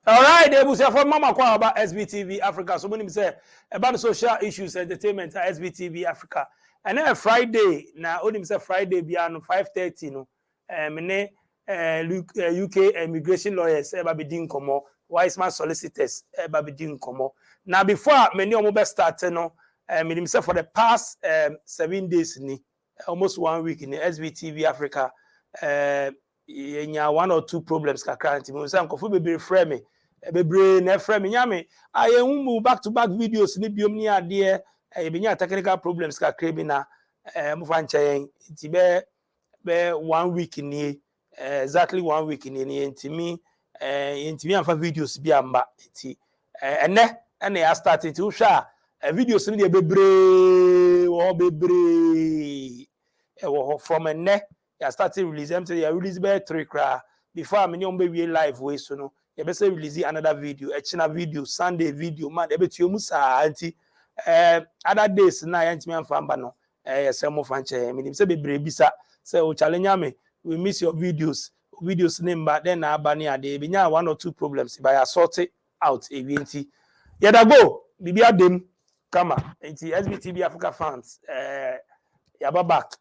All right, they will say for Mama Kwa about SBTV Africa. So many say about the social issues, entertainment at SBTV Africa. And then Friday, now only say Friday beyond 5:30, no. UK immigration lawyers be doing komo, wise man solicitors be doing komo. Now before many of start no, say for the past 7 days ni almost 1 week in the SBTV Africa, one or two problems kakra nti mo say nkofo be frame me bebre na frame me nyame aye hu back to back videos ni biom ni ade e be nya technical problems kakra bi na mo fa nchen nti be 1 week ni exactly 1 week ni ntimi amfa videos bi amba nti ene ya start nti wo hwa videos ni de bebre wo from ene ya started release them to ya release by 3 cra before I'm on be live way so no you be say release another video a china video Sunday video man e betu mu sa anti other days na ya ntimi amfa amba no yes mo fanche me say be bisa say o challenge me we miss your videos name but then na aba ni ade be nya 1 or 2 problems by sort it out evienti ya da go bibia dem kama enti SBTV Africa fans ya back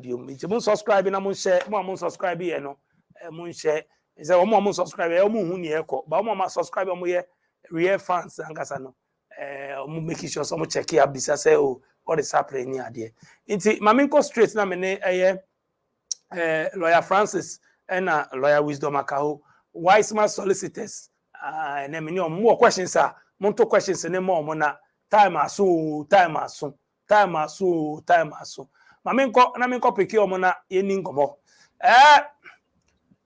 biom nti mo subscribe na mo share mo subscribe ye no mo share say mo subscribe e mo hu ni e ko ba mo subscribe mo ye real fans ankasa no mo make sure so mo check ya bisa say oh what is happening ni ade nti mama go straight na me ne lawyer Francis and lawyer Wisdom Akaho wise man solicitors and me no more questions mo to questions ne mo na time aso Mami nko peki omo na yeni nkomo.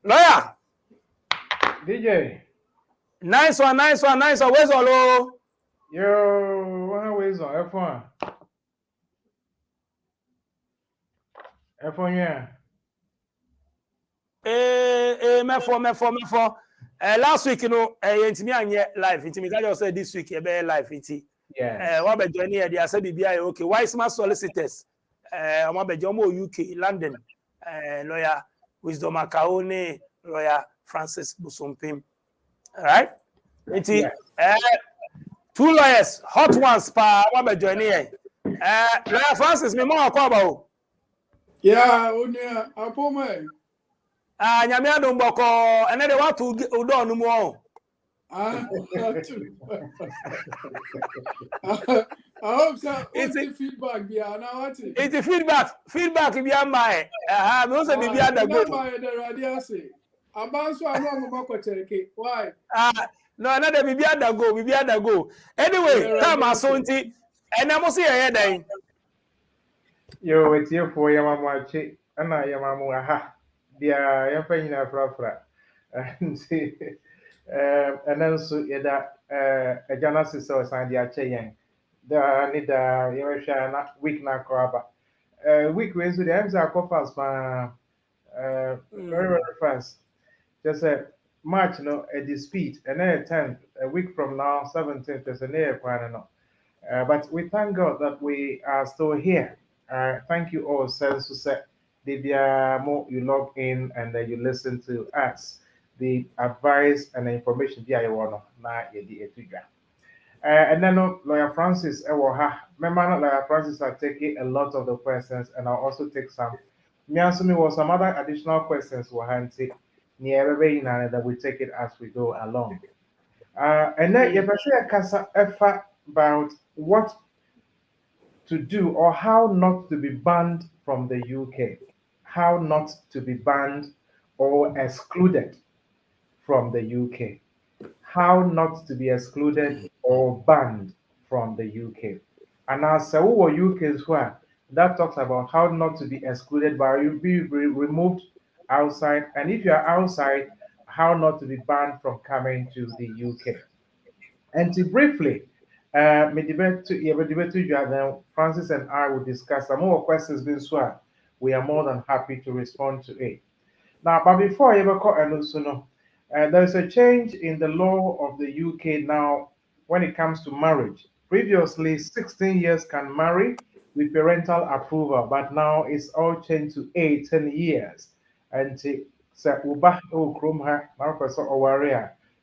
Lawyer. DJ. Nice one. Where's all? Yo, where's all? F1. F1 yeah. Me for. Last week you know, intimi anye live. Intimi ka just say this week e be live inti. Yeah. What be journey e dey say bibia okay. Wise man solicitors. Omo be jomo UK London. Lawyer Wisdom Akaone, lawyer Francis Busumpim. All right? Inti two lawyers, hot ones pa what be journey e. Lawyer Francis me mo akwa o. Yeah, onia apoma. Nyame adom boko ene de watu udo no mu o. I hope so. It's a feedback be now what it? It's a feedback be am my me also be ada go. My the radio say. Abanso anu mo ko chereke. Why? No na de be ada go. Anyway, time aso nti ene mo se ye dan. Yo, it's here for Yamamuachi, and I Yamamu aha. Dia yamfa nyina frafra. And then so a genesis or sign the chain. The need a week na craba. Week ways with the MSA coffers very fast. Just a March no a dispute and then 10th a week from now 17th there's a near no. But we thank God that we are still here. Thank you all, sense to say more you log in and then you listen to us. The advice and the information via your one na and then lawyer Francis remember lawyer Francis are taking a lot of the questions and I'll also take some me was some other additional questions we'll hand take near that we take it as we go along. And then you say about what to do or how not to be banned from the UK, how not to be banned or excluded from the UK, how not to be excluded or banned from the UK. And as a UK as well, that talks about how not to be excluded by you be removed outside, and if you are outside, how not to be banned from coming to the UK. And to briefly, Francis and I will discuss some more questions being sworn. We are more than happy to respond to it. Now, but before I ever call Elusuno, there's a change in the law of the UK now when it comes to marriage. Previously, 16 years can marry with parental approval, but now it's all changed to 18 years. And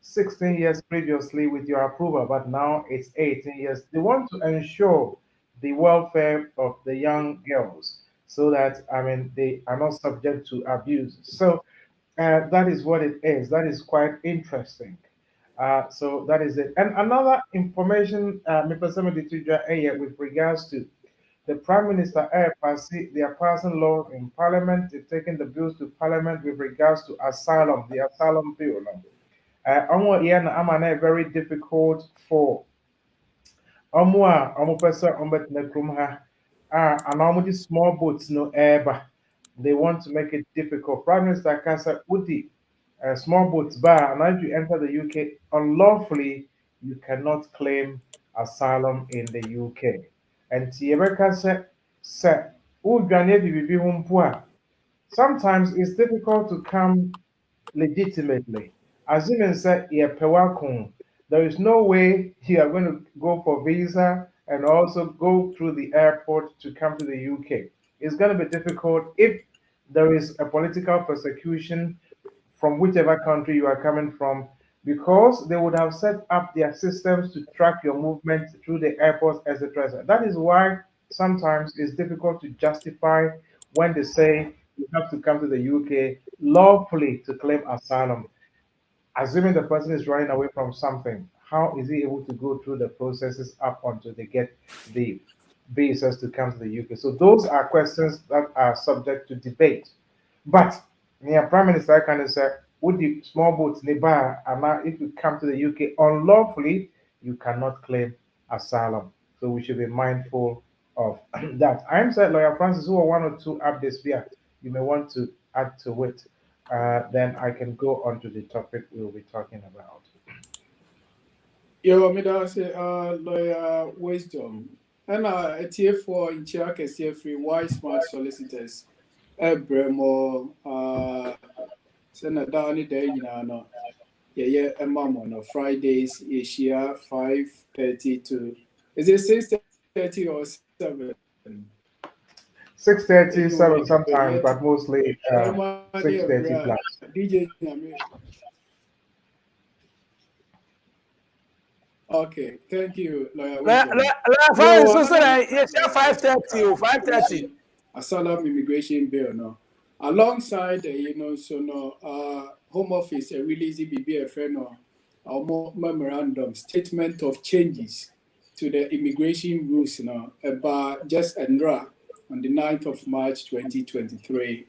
16 years previously with your approval, but now it's 18 years. They want to ensure the welfare of the young girls so that, I mean, they are not subject to abuse. So that is what it is. That is quite interesting. So that is it. And another information, with regards to the Prime Minister they are passing laws in Parliament, they're taking the bills to Parliament with regards to asylum, the asylum bill. No? Very difficult for ọmụ pɛ ɔmbɛtena kurom ha anaa ɔmode small boats no ɛɛba. They want to make it difficult. Prime Minister ka sɛ wode small boats ba and if you enter the UK unlawfully, you cannot claim asylum in the UK. And yɛbɛka sɛ wodwane adi biribi ho mpo a, sometimes it's difficult to come legitimately. Assuming say there is no way you are going to go for visa and also go through the airport to come to the UK. It's going to be difficult if there is a political persecution from whichever country you are coming from, because they would have set up their systems to track your movement through the airports, etc. That is why sometimes it's difficult to justify when they say you have to come to the UK lawfully to claim asylum. Assuming the person is running away from something, how is he able to go through the processes up until they get the visas to come to the UK? So those are questions that are subject to debate. But near Prime Minister kind of said, with the small boats nearby, and now if you come to the UK unlawfully, you cannot claim asylum. So we should be mindful of that. I'm said Lawyer Francis, who are one or two updates here, you may want to add to it. Then I can go on to the topic we'll be talking about. Yo, me da say lawyer wisdom. And a tier for in Chia free wise smart solicitors. Ebremo Senator Danny Day, no. Yeah, a mom on Fridays, Asia 5:30 to is it 6:30 or 7? 6:30, 7 sometimes, but mostly 6:30 plus. DJ Okay, thank you, Lawyer Wisdom. Yes, 5:30 or 5:30. Asylum immigration bill, no. Alongside, Home Office release BBFN or memorandum statement of changes to the immigration rules, about just NRA on the 9th of March 2023.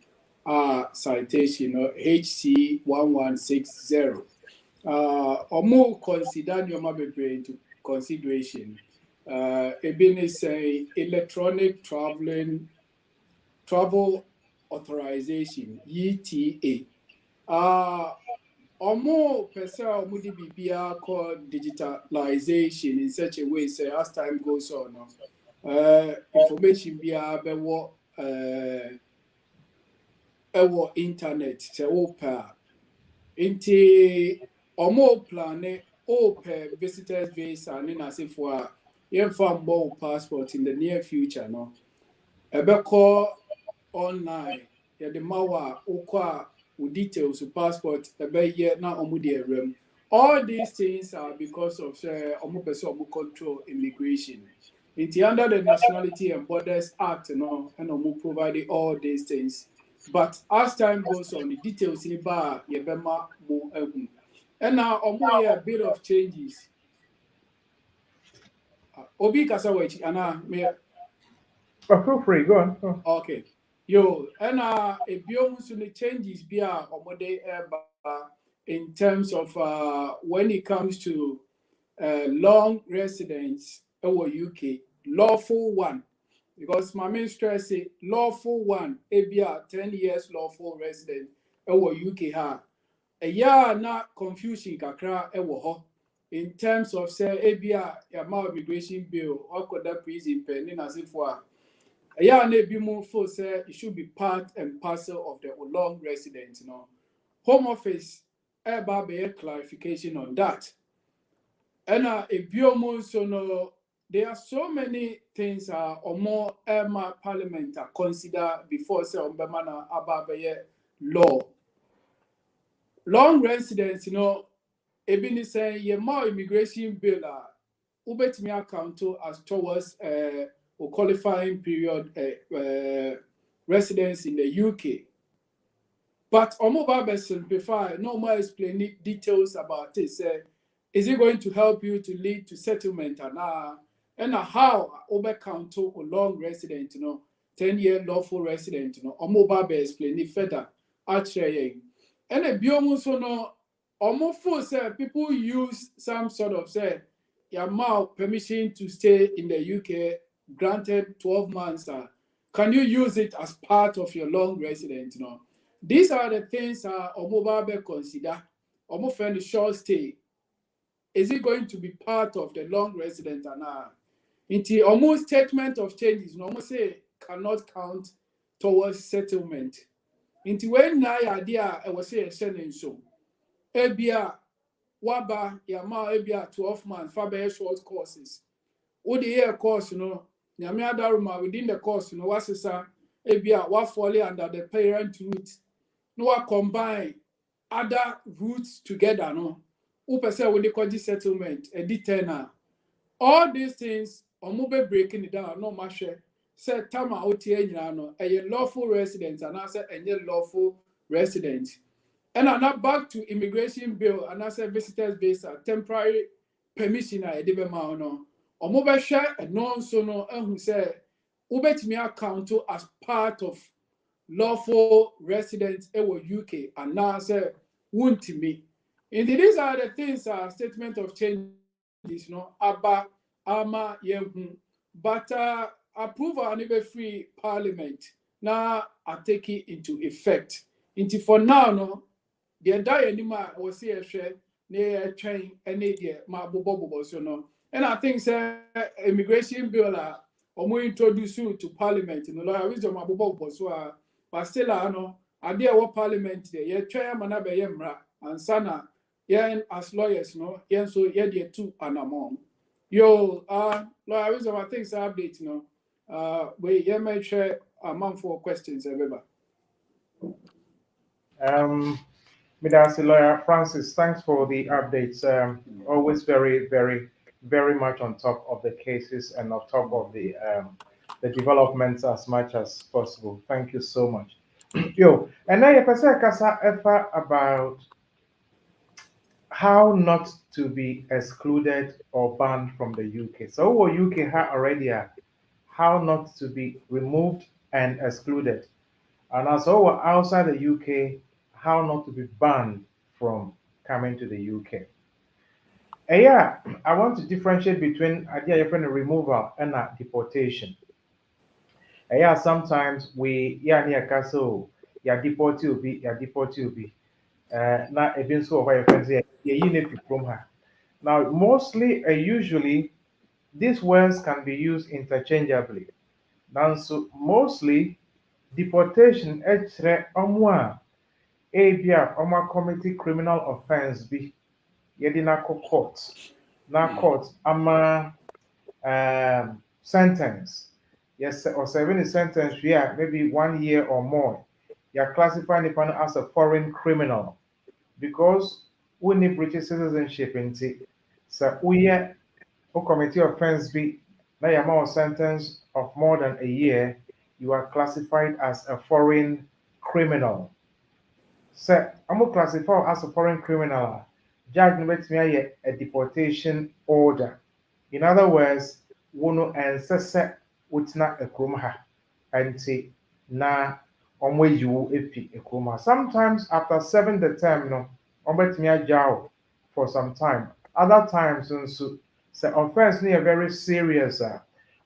Citation HC 1160. Or more consider your into consideration. Ebene say electronic travel authorization ETA. Or more person would be called digitalization in such a way say as time goes on. Information be about our internet say open. Inti omo plan open visitors visa and as if for more passport in the near future no. Ebeko online ya the mawa ukwa details of passport ye na omu rem. All these things are because of omu person omu control immigration. Inti under the Nationality and Borders Act and omu provided all these things. But as time goes on, the details in the bar, yebema mo egun. And now, a bit of changes. Obi kasawechi, ana me. Feel free, go on. Oh. Okay. Yo, and a biom so the changes be in terms of when it comes to long residence over UK, lawful one. Because my main stress is lawful one, ABR 10 years lawful resident, over UK ha. A year not confusion kakra ewo ho. In terms of say ABR amount immigration bill, or could that prison pending as if for a year na be more for say it should be part and parcel of the long resident, Home Office eba be clarification on that. And a biomo so no. There are so many things or more parliament are consider before say ababe law. Long residence, ebi ni saying ye more immigration bill ubetimi account as towards a qualifying period residence in the UK. But Omo simplify, no more explaining details about it. Say, is it going to help you to lead to settlement and how over count to a long resident, 10-year lawful resident, Omo explain it further. Actually, and a biomu so no almost for say people use some sort of say your permission to stay in the UK granted 12 months. Can you use it as part of your long residence? These are the things Omobabe consider. Omo friend short stay. Is it going to be part of the long residence and Inti almost statement of changes, no say cannot count towards settlement. Inti when na idea I was say a so. Ebia waba yama ebia 12 months for short courses. What the year course, nyame adaruma within the course, wasisa ebia wa fall under the parent root. No combine other roots together, no. Upese when they call this settlement, a deterna. All these things, omobe breaking it down, no mashe. Say tama otie nyano, a lawful resident, and I say a lawful resident. And I'm not back to immigration bill, and I say visitors visa, temporary permission, I did no. Omobe share a non sono, and who say, ubet me account as part of lawful residents in UK and now say won't me. Indeed, these are the things statement of changes, Abba Ama Yehu. But approval and free parliament now I take it into effect. Into for now, no, the entire anima was here share near train and near my bobo so no. And I think say immigration bill or introduce you to parliament in the law wisdom my bobo so but still, idea what parliament there, ye try manabe yemra, and sana, yen as lawyers, yen so ye de two and among. Yo, lawyer wisdom, I think update, we ye may share a month for questions, everybody. Midasi Lawyer Francis, thanks for the updates. Always very, very, very much on top of the cases and on top of the developments as much as possible. Thank you so much. Yo, and now you can kasa ever about how not to be excluded or banned from the UK. So what UK had already how not to be removed and excluded. And also outside the UK, how not to be banned from coming to the UK. And yeah, I want to differentiate between idea of removal and deportation. And yeah, sometimes we near castle, deport you be, deport you be. Not even so by your friends here, you need to from her. Now, mostly, usually, these words can be used interchangeably. Now, so mostly, deportation, ebia committee criminal offense be yɛde no court na court ama sentence yes or serving a sentence yeah maybe 1 year or more you're classifying the person as a foreign criminal because we need British citizenship nti so we committee offense be na your sentence of more than a year you are classified as a foreign criminal. So, I'm classified as a foreign criminal. Judge makes me a deportation order. In other words, wono ensese utina ekromha anti na omwe you epi ekromha. Sometimes after serving the term, no, ombetimi ajaw for some time. Other times, so offense ni very serious.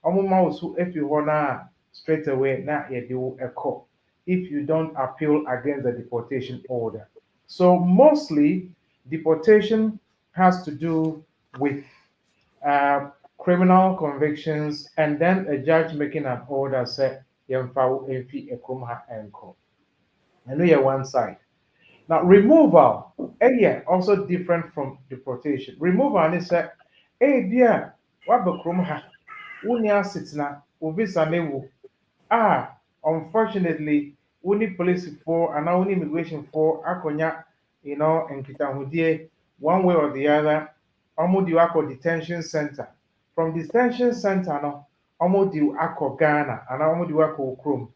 Omuma usu epi hona straight away na yedu eko if you don't appeal against the deportation order. So mostly deportation has to do with criminal convictions and then a judge making an order say yemfa emfi ekromha enko. I know you're one side. Now removal, yeah, also different from deportation. Removal is say, hey dear, what bekromha? Unya sitna, uvisa newu. Unfortunately, we need police for and now we need immigration for akonya, nkitahudie one way or the other, almost the Wako detention center. From detention center, no, almost the Wako Ghana, and almost the Wako Krum.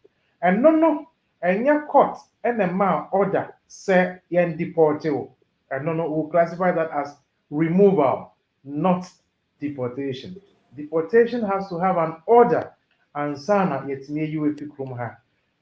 And no, and your court and the man order say yen deported. And no, we'll classify that as removal, not deportation. Deportation has to have an order, and sana yet near you if you krum ha.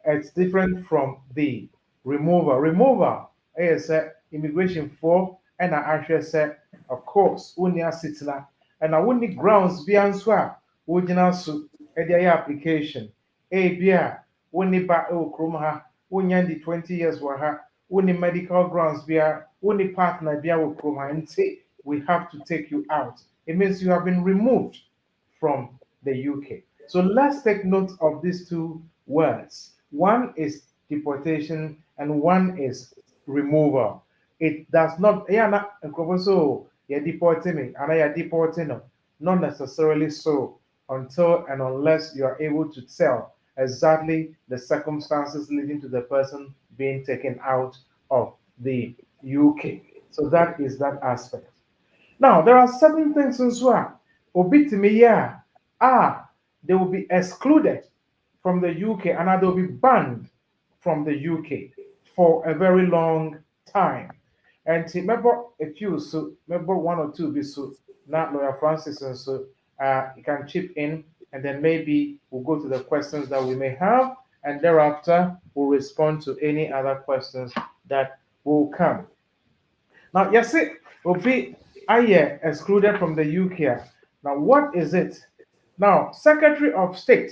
It's different from the removal. Removal is immigration for and I actually said, of course, unia sitna and I wouldn't grounds beyond swap, would you su application. A beer, wouldn't ba o krum ha, wouldn't 20 years were ha, wouldn't medical grounds beer, wouldn't partner beer with krum ha, and say we have to take you out. It means you have been removed from the UK. So let's take note of these two words. One is deportation and one is removal. It does not, so you're deporting me and you're deporting them. Not necessarily so until and unless you are able to tell exactly the circumstances leading to the person being taken out of the UK. So that is that aspect. Now, there are certain things as well. Obitimiya, they will be excluded from the UK and they will be banned from the UK for a very long time. And remember a few, so remember one or two, be so not Lawyer Francis, and so you can chip in, and then maybe we'll go to the questions that we may have, and thereafter we'll respond to any other questions that will come. Now, yes, it will be excluded from the UK. Now, what is it? Now, Secretary of State,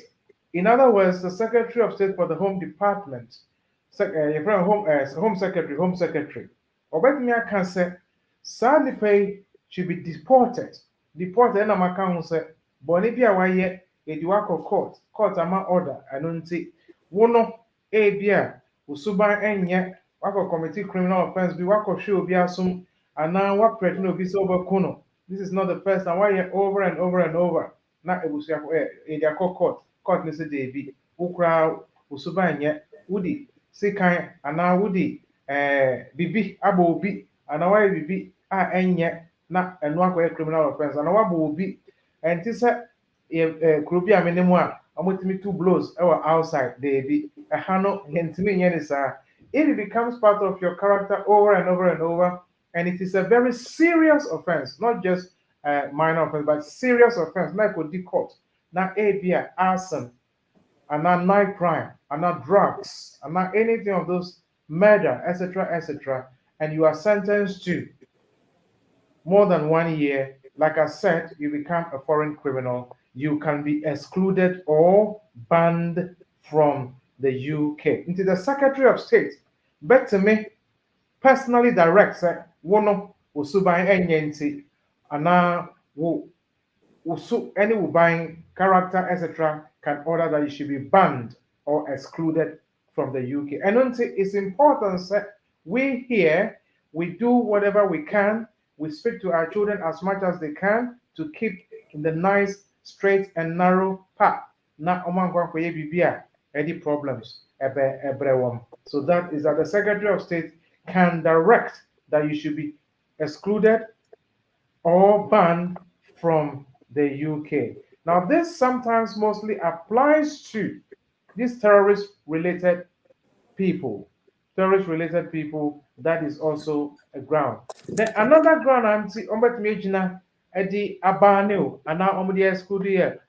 in other words, the Secretary of State for the Home Department, Home Secretary, Obetmia can say, Sadipe should be deported. Deported, and I'm account say, Bonibia Waye, Eduako court, ama order, and unti, Wono, Abia, Usuba Enye, Wako committee criminal offense, be Wako show be assumed, and now what pretend to be over Kuno. This is not the first time, why over and over and over. Na ebusia court ne se David ukra usubanye wudi sikan ana wudi bibi abo obi ana wa bibi a enye na eno akoye criminal offense ana wa bo obi enti se krobi amenemu a amotimi two blows outside David no hentimi nye ne sa. If it becomes part of your character over and over and over, and it is a very serious offense, not just minor offense, but serious offense, like with the court. Now, arson, and not knife crime, and not drugs, and not anything of those murder, etc., and you are sentenced to more than 1 year. Like I said, you become a foreign criminal. You can be excluded or banned from the UK. Into the Secretary of State, but to me, personally direct, one usuban enyenti, and any buying character, etc., can order that you should be banned or excluded from the UK. And it's important that we here, we do whatever we can. We speak to our children as much as they can to keep in the nice, straight, and narrow path. Not any problems. So that is that the Secretary of State can direct that you should be excluded or banned from the UK. Now, this sometimes mostly applies to these terrorist-related people. Terrorist-related people, that is also a ground. Then another ground I'm seeing, Eddie Abaneo, and now Omudi excluded here.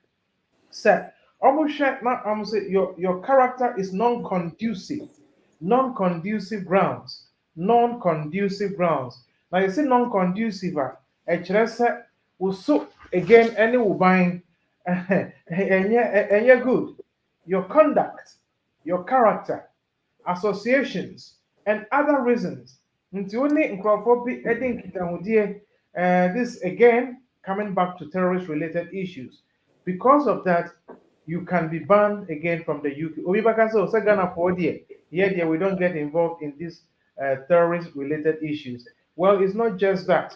Say, your character is non-conducive. Non-conducive grounds. Non-conducive grounds. Now you say non-conducive, so again, any will buying and you're good. Your conduct, your character, associations, and other reasons. This again coming back to terrorist related issues. Because of that, you can be banned again from the UK. Yeah, we don't get involved in these terrorist related issues. Well, it's not just that.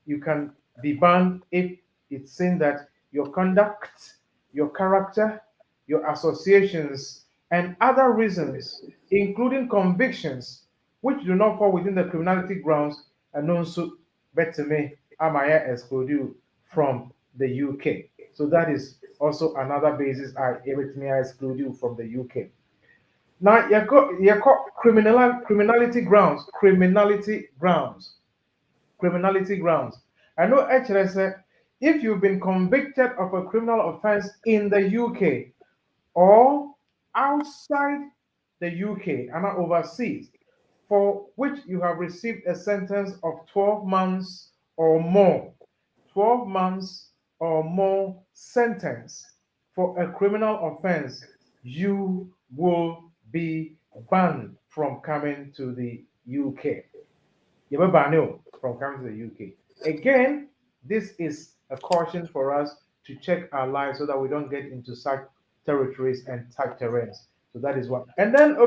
You can be banned if it's seen that your conduct, your character, your associations, and other reasons, including convictions, which do not fall within the criminality grounds, and also but to me, am I exclude from the UK? So that is also another basis I exclude you from the UK. Now you got criminality grounds. I know actually say if you've been convicted of a criminal offense in the UK or outside the UK and overseas, for which you have received a sentence of 12 months or more, 12 months or more sentence for a criminal offense, you will be banned from coming to the UK. You will banned from coming to the UK. Again, this is a caution for us to check our lives so that we don't get into such territories and such terrains. So that is what. And then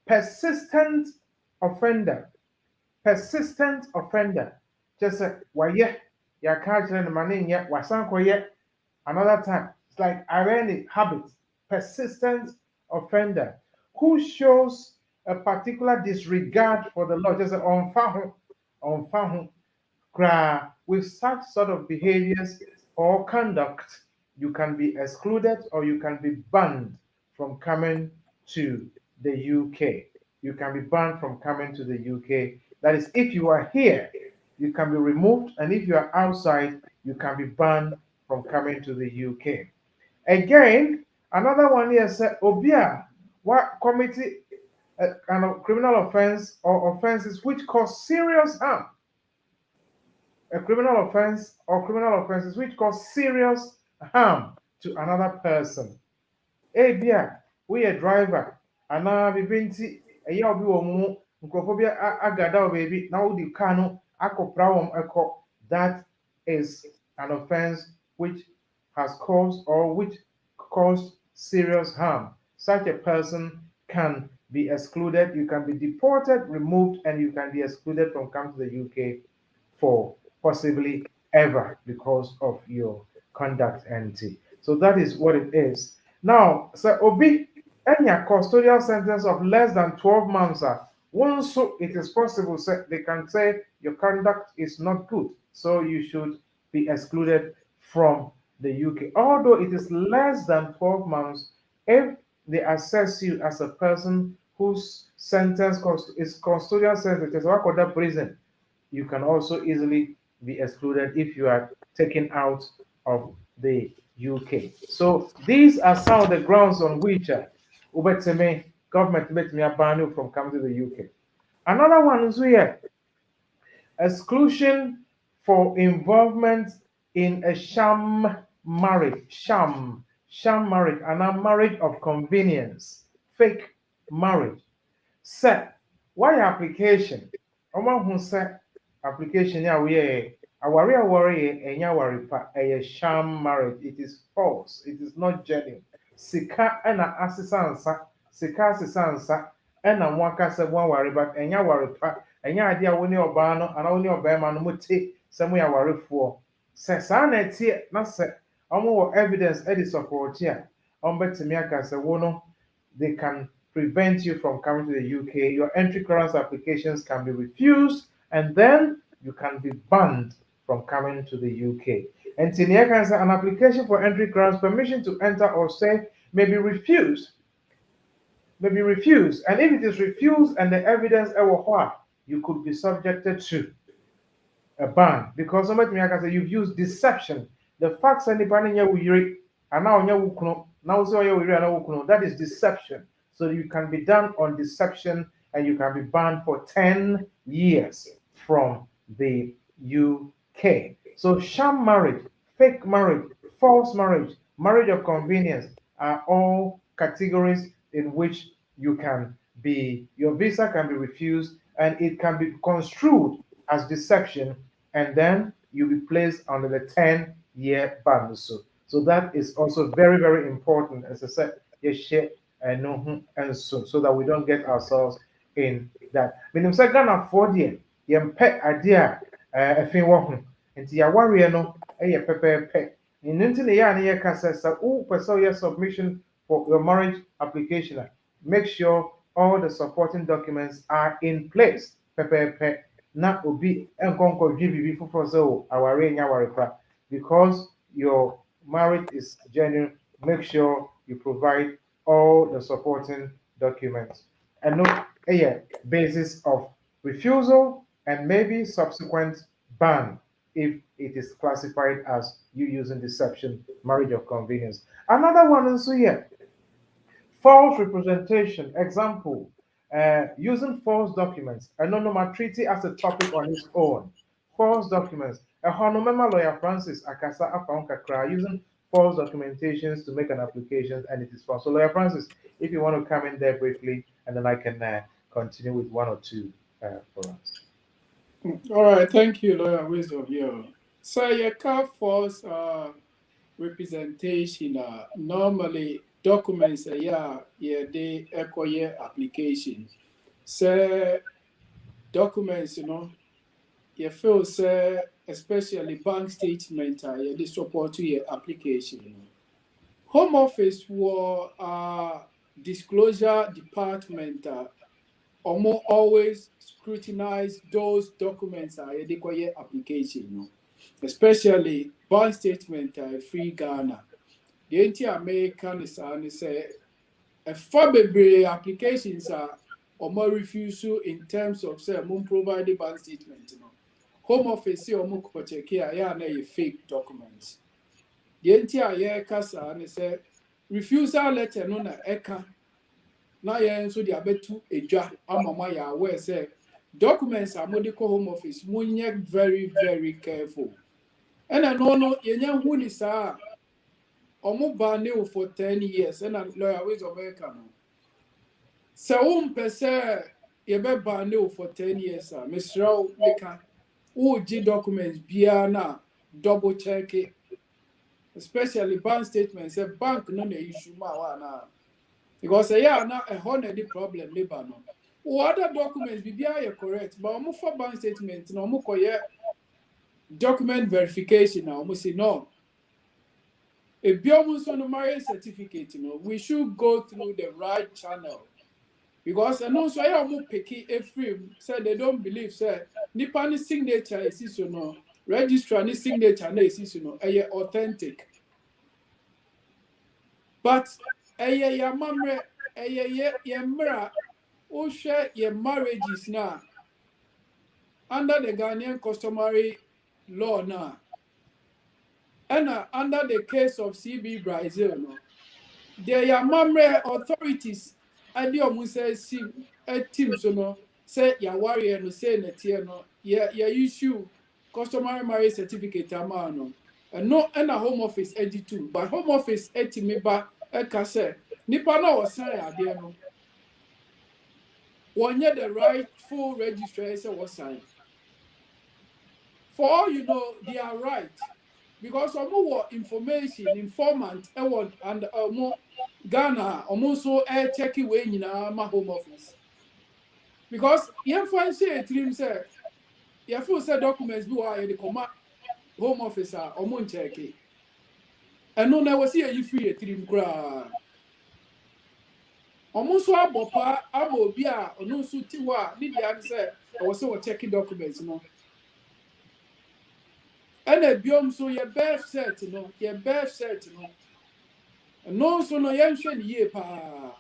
persistent offender. Persistent offender. Just say, why yeah, can't the money yet, another time. It's like ironic habit. Persistent offender who shows a particular disregard for the law. Just say, on with such sort of behaviors or conduct, you can be excluded or you can be banned from coming to the UK. You can be banned from coming to the UK. That is, if you are here, you can be removed, and if you are outside, you can be banned from coming to the UK. Again, another one here said, Obia, what committee kind of criminal offense or offenses which cause serious harm. A criminal offense or criminal offenses which cause serious harm to another person. Ebia, we a driver, ana bibinti, eya obi wo mu, nkrofo bi agada o baby, na wo di car no akopra wom eko. That is an offense which has caused or which caused serious harm. Such a person can be excluded, you can be deported, removed, and you can be excluded from coming to the UK for possibly ever because of your conduct entity. So that is what it is. Now, so Obi, any custodial sentence of less than 12 months, once it is possible, they can say your conduct is not good, so you should be excluded from the UK. Although it is less than 12 months, if they assess you as a person whose sentence is custodial sentence, it's what called prison, you can also easily be excluded if you are taken out of the UK. So these are some of the grounds on which government met me ban you from coming to the UK. Another one is here, exclusion for involvement in a sham marriage, sham marriage, and a marriage of convenience, fake marriage. Set why application? Omo who set application ya we aware enya ware pa a sham marriage. It is false. It is not genuine. Sika ena asisansa, sika asisansa ena mwaka se one ware but enya ware pa enya ade a woni oba no ana woni oba ma no mote se mo ya warefoɔ. Se sa na tie na se omo wo evidence e di support here. Ombetimi aka se wo no they can prevent you from coming to the UK. Your entry clearance applications can be refused, and then you can be banned from coming to the UK. And Tinia can say an application for entry clearance permission to enter or stay may be refused. And if it is refused and the evidence you could be subjected to a ban because somebody can say you've used deception. The facts and the banning you and now that is deception. So you can be done on deception and you can be banned for 10 years from the UK. So sham marriage, fake marriage, false marriage, marriage of convenience are all categories in which you can be, your visa can be refused and it can be construed as deception, and then you'll be placed under the 10-year ban. So that is also very, very important. As I said, and so that we don't get ourselves in that. Meaning, say Ghana for the yempe idea a fin walk. And ya warrior no a pepe. In the year casasa, your submission for your marriage application. Make sure all the supporting documents are in place. Pepe. na obi enkonko dwe bibi foforo say o aware nya aware pra, because your marriage is genuine. Make sure you provide all the supporting documents, and no basis of refusal and maybe subsequent ban if it is classified as you using deception, marriage of convenience. Another one is here, false representation. Example, using false documents. And no treaty as a topic on its own. False documents. A honomema lawyer Francis Akasa Afaun Kakra using false documentations to make an application, and it is false. So lawyer Francis, if you want to come in there briefly, and then I can continue with one or two for us. All right, thank you, Lawyer Wisdom here. So your car false representation normally documents they echo your application. So documents, you feel say especially bank statement they support to your application. Home Office war disclosure department always scrutinize those documents they call your application. Especially bank statement free Ghana. The anti-American is say a far bebree applications are or more refusal in terms of say mum provide bank statement. Home Office say or more check here yeah na fake documents. The anti-American say refusal letter no na eka na yɛn nso de abetu edwa ama ma yɛ aware say documents are medical Home Office monyɛ very very careful. And I know yɛnya hu ni saa ɔmo ba ne wo for 10 years and lawyer ways of America no. Sɛ wompɛ sɛ yɛbɛba ne wo for 10 years a mesrɛ wo meka wogye documents biara na double check it, especially bank statements. Sɛ bank no na issue ma wa na because ɛyɛ na ɛhɔ na the problem ne ba no. Other documents biara yɛ correct but ɔmo for bank statement na ɔmo kɔyɛ document verification na ɔmo say no. A biomuso marriage certificate, we should go through the right channel. Because I know so I am picky a frame said they don't believe say Nipani signature is no registrar ni signature is no authentic. But ya mamre ya mra o share your marriages now under the Ghanaian customary law now. And under the case of CB Brazil, no, there are mamre authorities. I do say team so no say ya warrior no say net no ya issue customary marriage certificate amano. And no and a Home Office too, but Home Office etimiba eka say nipa na was sign ade no. One the rightful registration was signed. For all you know, they are right. Because more information, informant, and more Ghana, almost so check away in my Home Office. Because you find say team say, you feel say documents do are the command Home Office or moon check it. And no, I was here you free a team cry. Almost so abopa abobia or no sutiwa, need the answer, I was so checking documents, And a biome so your birth set, your birth set, and no so no yanshan ye pa.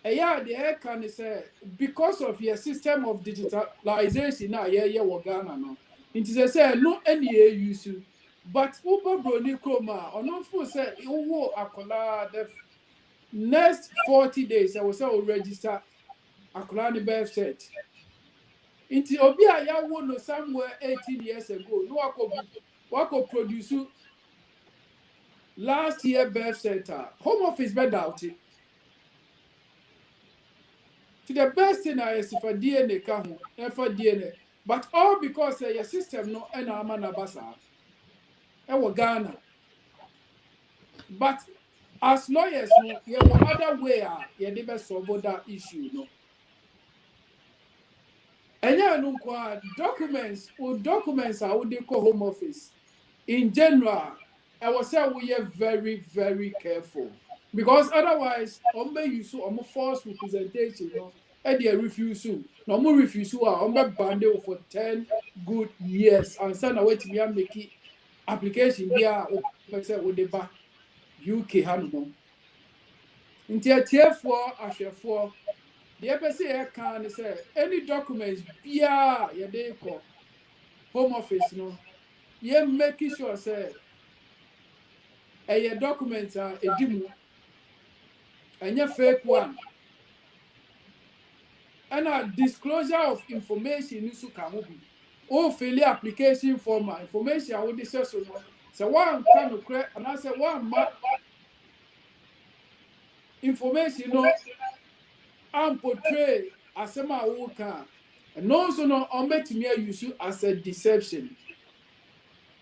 A yeah, the air can say because of your system of digitalization now, yeah, Ghana no. It is a say no any use, but Uber Brony Chroma or no for say you akola the next 40 days I was all register akola birth set. Inti obi a ya wo no somewhere 18 years ago no wako produce last year birth center Home Office bed out it. To the best thing is for DNA can for DNA, but all because your system no ena amana basa e Ghana. But as lawyers no you have other way you dey solve that issue no. Enya no kwa documents are what they call Home Office. In general, I will say we are very, very careful. Because otherwise, use false representation, they refuse you. No more refuse you. I'm banned for 10 good years. And son, I wait me and make it application be a person with the back UK Hanomon. Into a tier for a share for the EPC can say any documents be a ye call home office no. Ye making sure say a documents are a dimu and your fake one. And a disclosure of information needs to come be. Oh, fill the application form information I would discuss on. So one kind of correct and I said one information no and portray as a worker. And also no on bet me use you as a deception.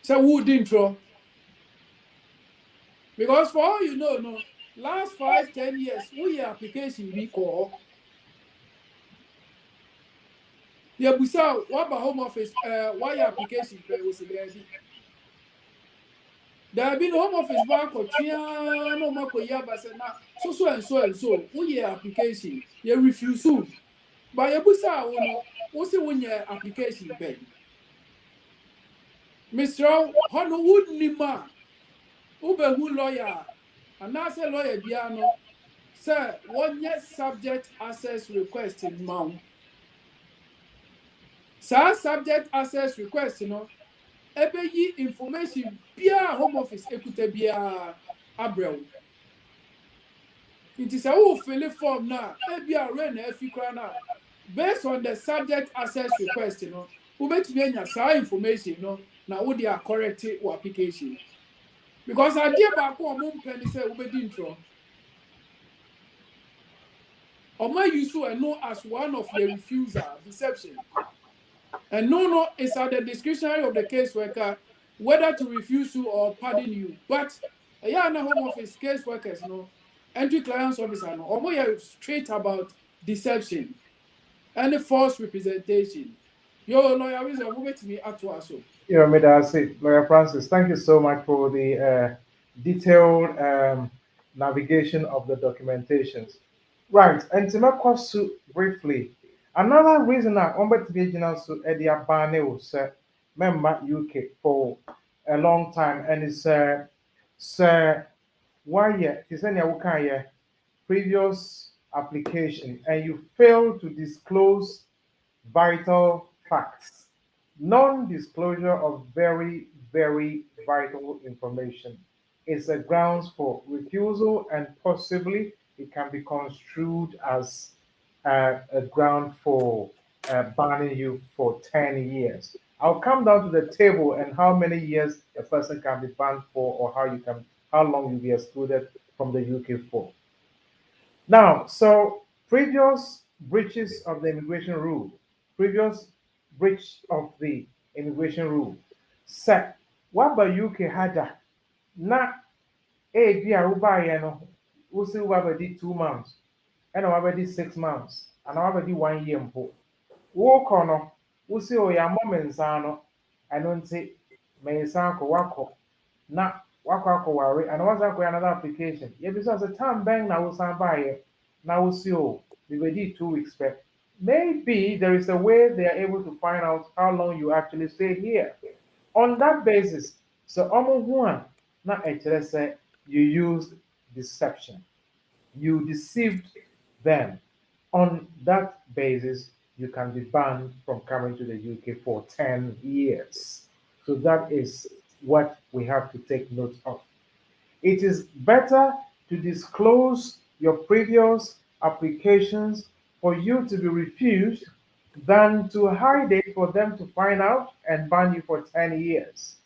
So who didn't throw? Because for all you know, no, last 5-10 years, we application be call. Yeah, Busa, what about home office? Why application was there? There have been home office back or no mako yaba say na so we application you refuse to. But you busa no we say when your application ben. Mr. Hono would nima ube who lawyer and now say lawyer biano sir 1 year subject access request in mount. Sir subject access request no ebe yi information bia home office ekute bia abrew. It is a who fill the form now. Maybe a rain if you now. Based on the subject access request, we bet me any information, now would they are correct or application. Because I dear back one mum penny say we be intro. Or my use to know as one of the refusal, deception. And no, it's at the discretion of the caseworker whether to refuse you or pardon you. But a year home office caseworkers, entry clients officer, or more straight about deception and false representation. Your lawyer is a woman to me at us. Yeah, may I say, Lawyer Francis, thank you so much for the detailed navigation of the documentations. Right, and to make us briefly, another reason I want to be original so Eddie Abane was member UK for a long time, and it's sir why is any previous application and you fail to disclose vital facts. Non-disclosure of very, very vital information is a grounds for refusal, and possibly it can be construed as a ground for banning you for 10 years. I'll come down to the table and how many years a person can be banned for, or how long you'll be excluded from the UK for. Now, so previous breaches of the immigration rule, previous breach of the immigration rule, set what about UK had na a be a ruba no, we see what did 2 months, and already 6 months, and already 1 year. Walk on, we see oh ya moments ano, I don't say may sanko wako na wako wako worry, and once I go another application. Yeah, because the time bank now was buy now we see oh we did 2 weeks back. Maybe there is a way they are able to find out how long you actually stay here. On that basis, so almost one not actually say you used deception. You deceived them. On that basis, you can be banned from coming to the UK for 10 years. So that is what we have to take note of. It is better to disclose your previous applications for you to be refused than to hide it for them to find out and ban you for 10 years.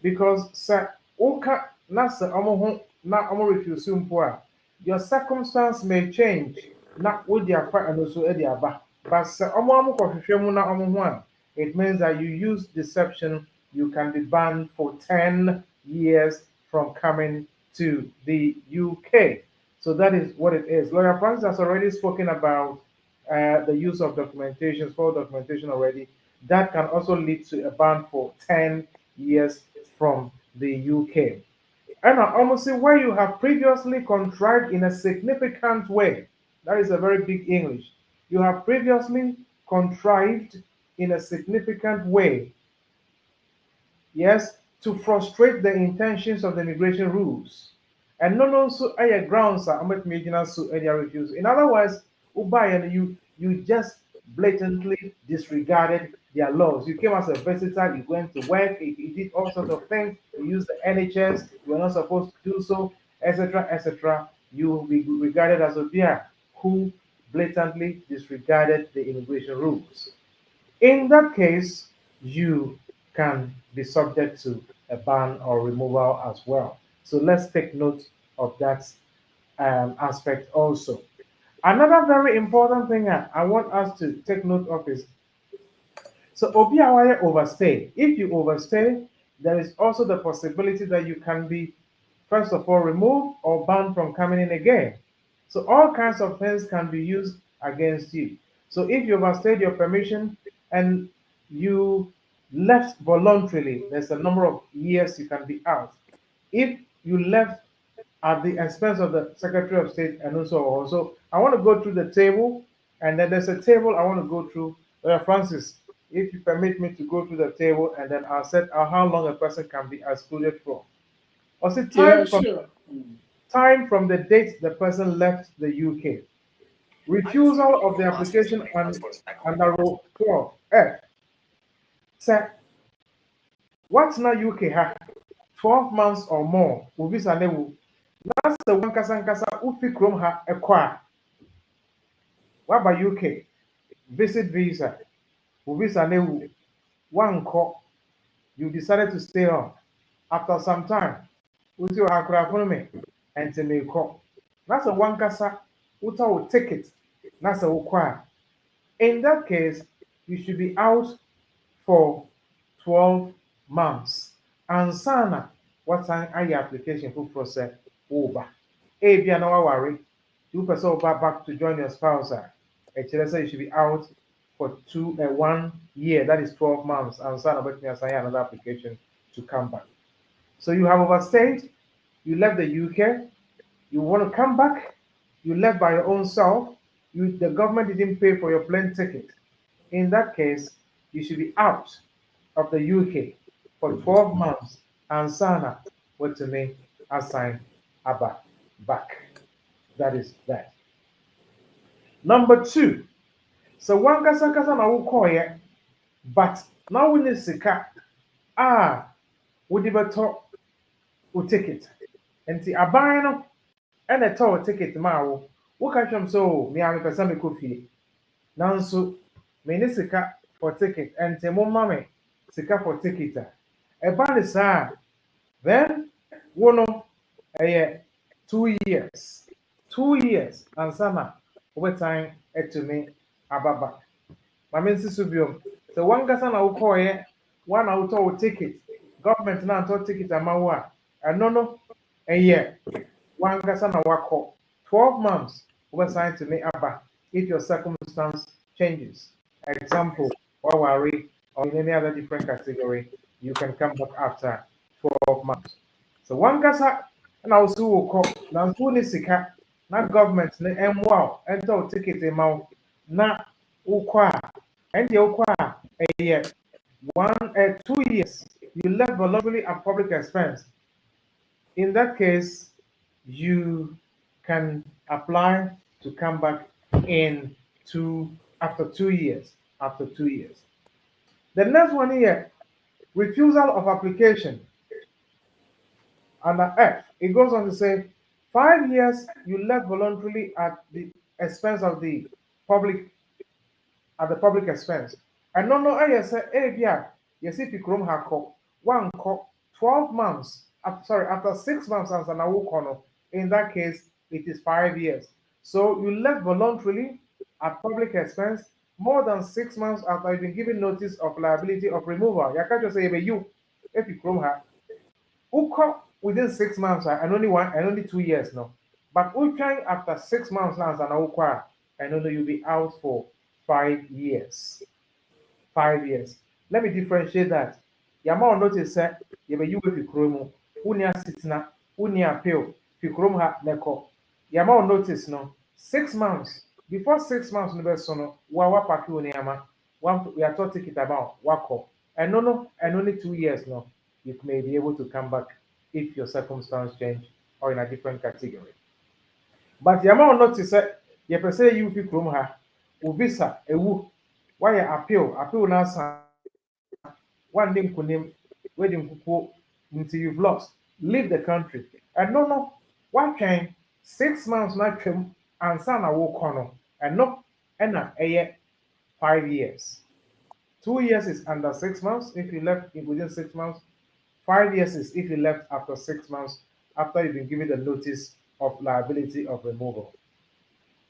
Because sir, woka na sɛ ɔmo ho na ɔmo refuse mpo a, your circumstance may change na wode afa ɛno so de aba. But sɛ ɔmo kɔhwehwɛ mu na ɔmo ho a, it means that you use deception, you can be banned for 10 years from coming to the UK. So that is what it is. Lawyer Francis has already spoken about the use of documentations, for documentation already. That can also lead to a ban for 10 years from the UK. And I almost say where you have previously contrived in a significant way. That is a very big English. you have previously contrived in a significant way, yes, to frustrate the intentions of the immigration rules. And no, no, so I grounds are making so area refuse. In other words, Ubai and you just blatantly disregarded their laws. You came as a visitor, you went to work, you did all sorts of things, you used the NHS, you were not supposed to do so, etc., etc. You will be regarded as a bear who blatantly disregarded the immigration rules. In that case, you can be subject to a ban or removal as well. So let's take note of that aspect also. Another very important thing I want us to take note of is so Obiawaya overstay. If you overstay, there is also the possibility that you can be, first of all, removed or banned from coming in again. So all kinds of things can be used against you. So if you overstayed your permission and you left voluntarily, there's a number of years you can be out. If you left at the expense of the Secretary of State and also, I want to go through the table, and then there's a table I want to go through. Francis, if you permit me to go through the table, and then I'll set out how long a person can be excluded from. Or say Yeah, sure. time from the date the person left the UK. Refusal of the application under Rule 12F. Say, what's now UK ha? 12 months or more. Visa level. That's the one kasa ufi krom ha ekwa. What about UK? Visit visa. Visa level. One call. You decided to stay on. After some time, uti wa hakura me and to me call. That's a one kasa uta will ticket. That's a ukwa. In that case, you should be out for 12 months. And sana, what time are your application for process over? A be an worry. You person back to join your spouse. Actually, you should be out for 1 year, that is 12 months. And sana, but me assign another application to come back. So you have overstayed, you left the UK, you want to come back, you left by your own self, the government didn't pay for your plane ticket. In that case, you should be out of the UK for 12 months and Sana what to me assign Abba back. That is that. Number two, so one kasa na wukoye, but now we need sika we debato we ticket. And the abano and a tower ticket ma wo ka hwem so me am pesa me kofie. Nanso me ne sika for ticket and te mo mame sika for ticket a eba ne saa then wono 2 years 2 years and sana over time to me ababa mame nsi so biom so one gasa na wo koye one out of ticket government na to ticket amawo a eno no one gasa na wako 12 months over sign to me aba if your circumstance changes. Example, worry or in any other different category, you can come back after 12 months. So one kasa and also will call now sika na government na wow and to ticket amount na ukwa and the ukwa a year 2 years you left voluntarily at public expense. In that case, you can apply to come back in after 2 years. After 2 years. The next one here, refusal of application. Under F, it goes on to say 5 years you left voluntarily at the expense of the public expense. And no, I say, yes, if you chrome hako, 12 months, after 6 months as an awokono, in that case, it is 5 years. So you left voluntarily at public expense more than 6 months after you've been given notice of liability of removal. You can't just say, you, if you chrome her, within 6 months and only 2 years now. But we trying after 6 months now as an awokwa, and only you'll be out for 5 years. 5 years. Let me differentiate that. Yama notice that you be you with Fikromo, Unia Sitna, Unia Appeal, Fikrom ha neko. Yama notice no 6 months before 6 months no be so no wa pack you niama we are talking it about wako and no and only 2 years no you may be able to come back if your circumstance change or in a different category. But the amount notice you per se you fi krom ha o visa ewu why appeal na sa one name kunim wedding kuku until you've lost leave the country and no one can 6 months na twem ansa na wo kono and no na 5 years. 2 years is under 6 months if you left within 6 months. 5 years is if you left after 6 months after you've been given the notice of liability of removal.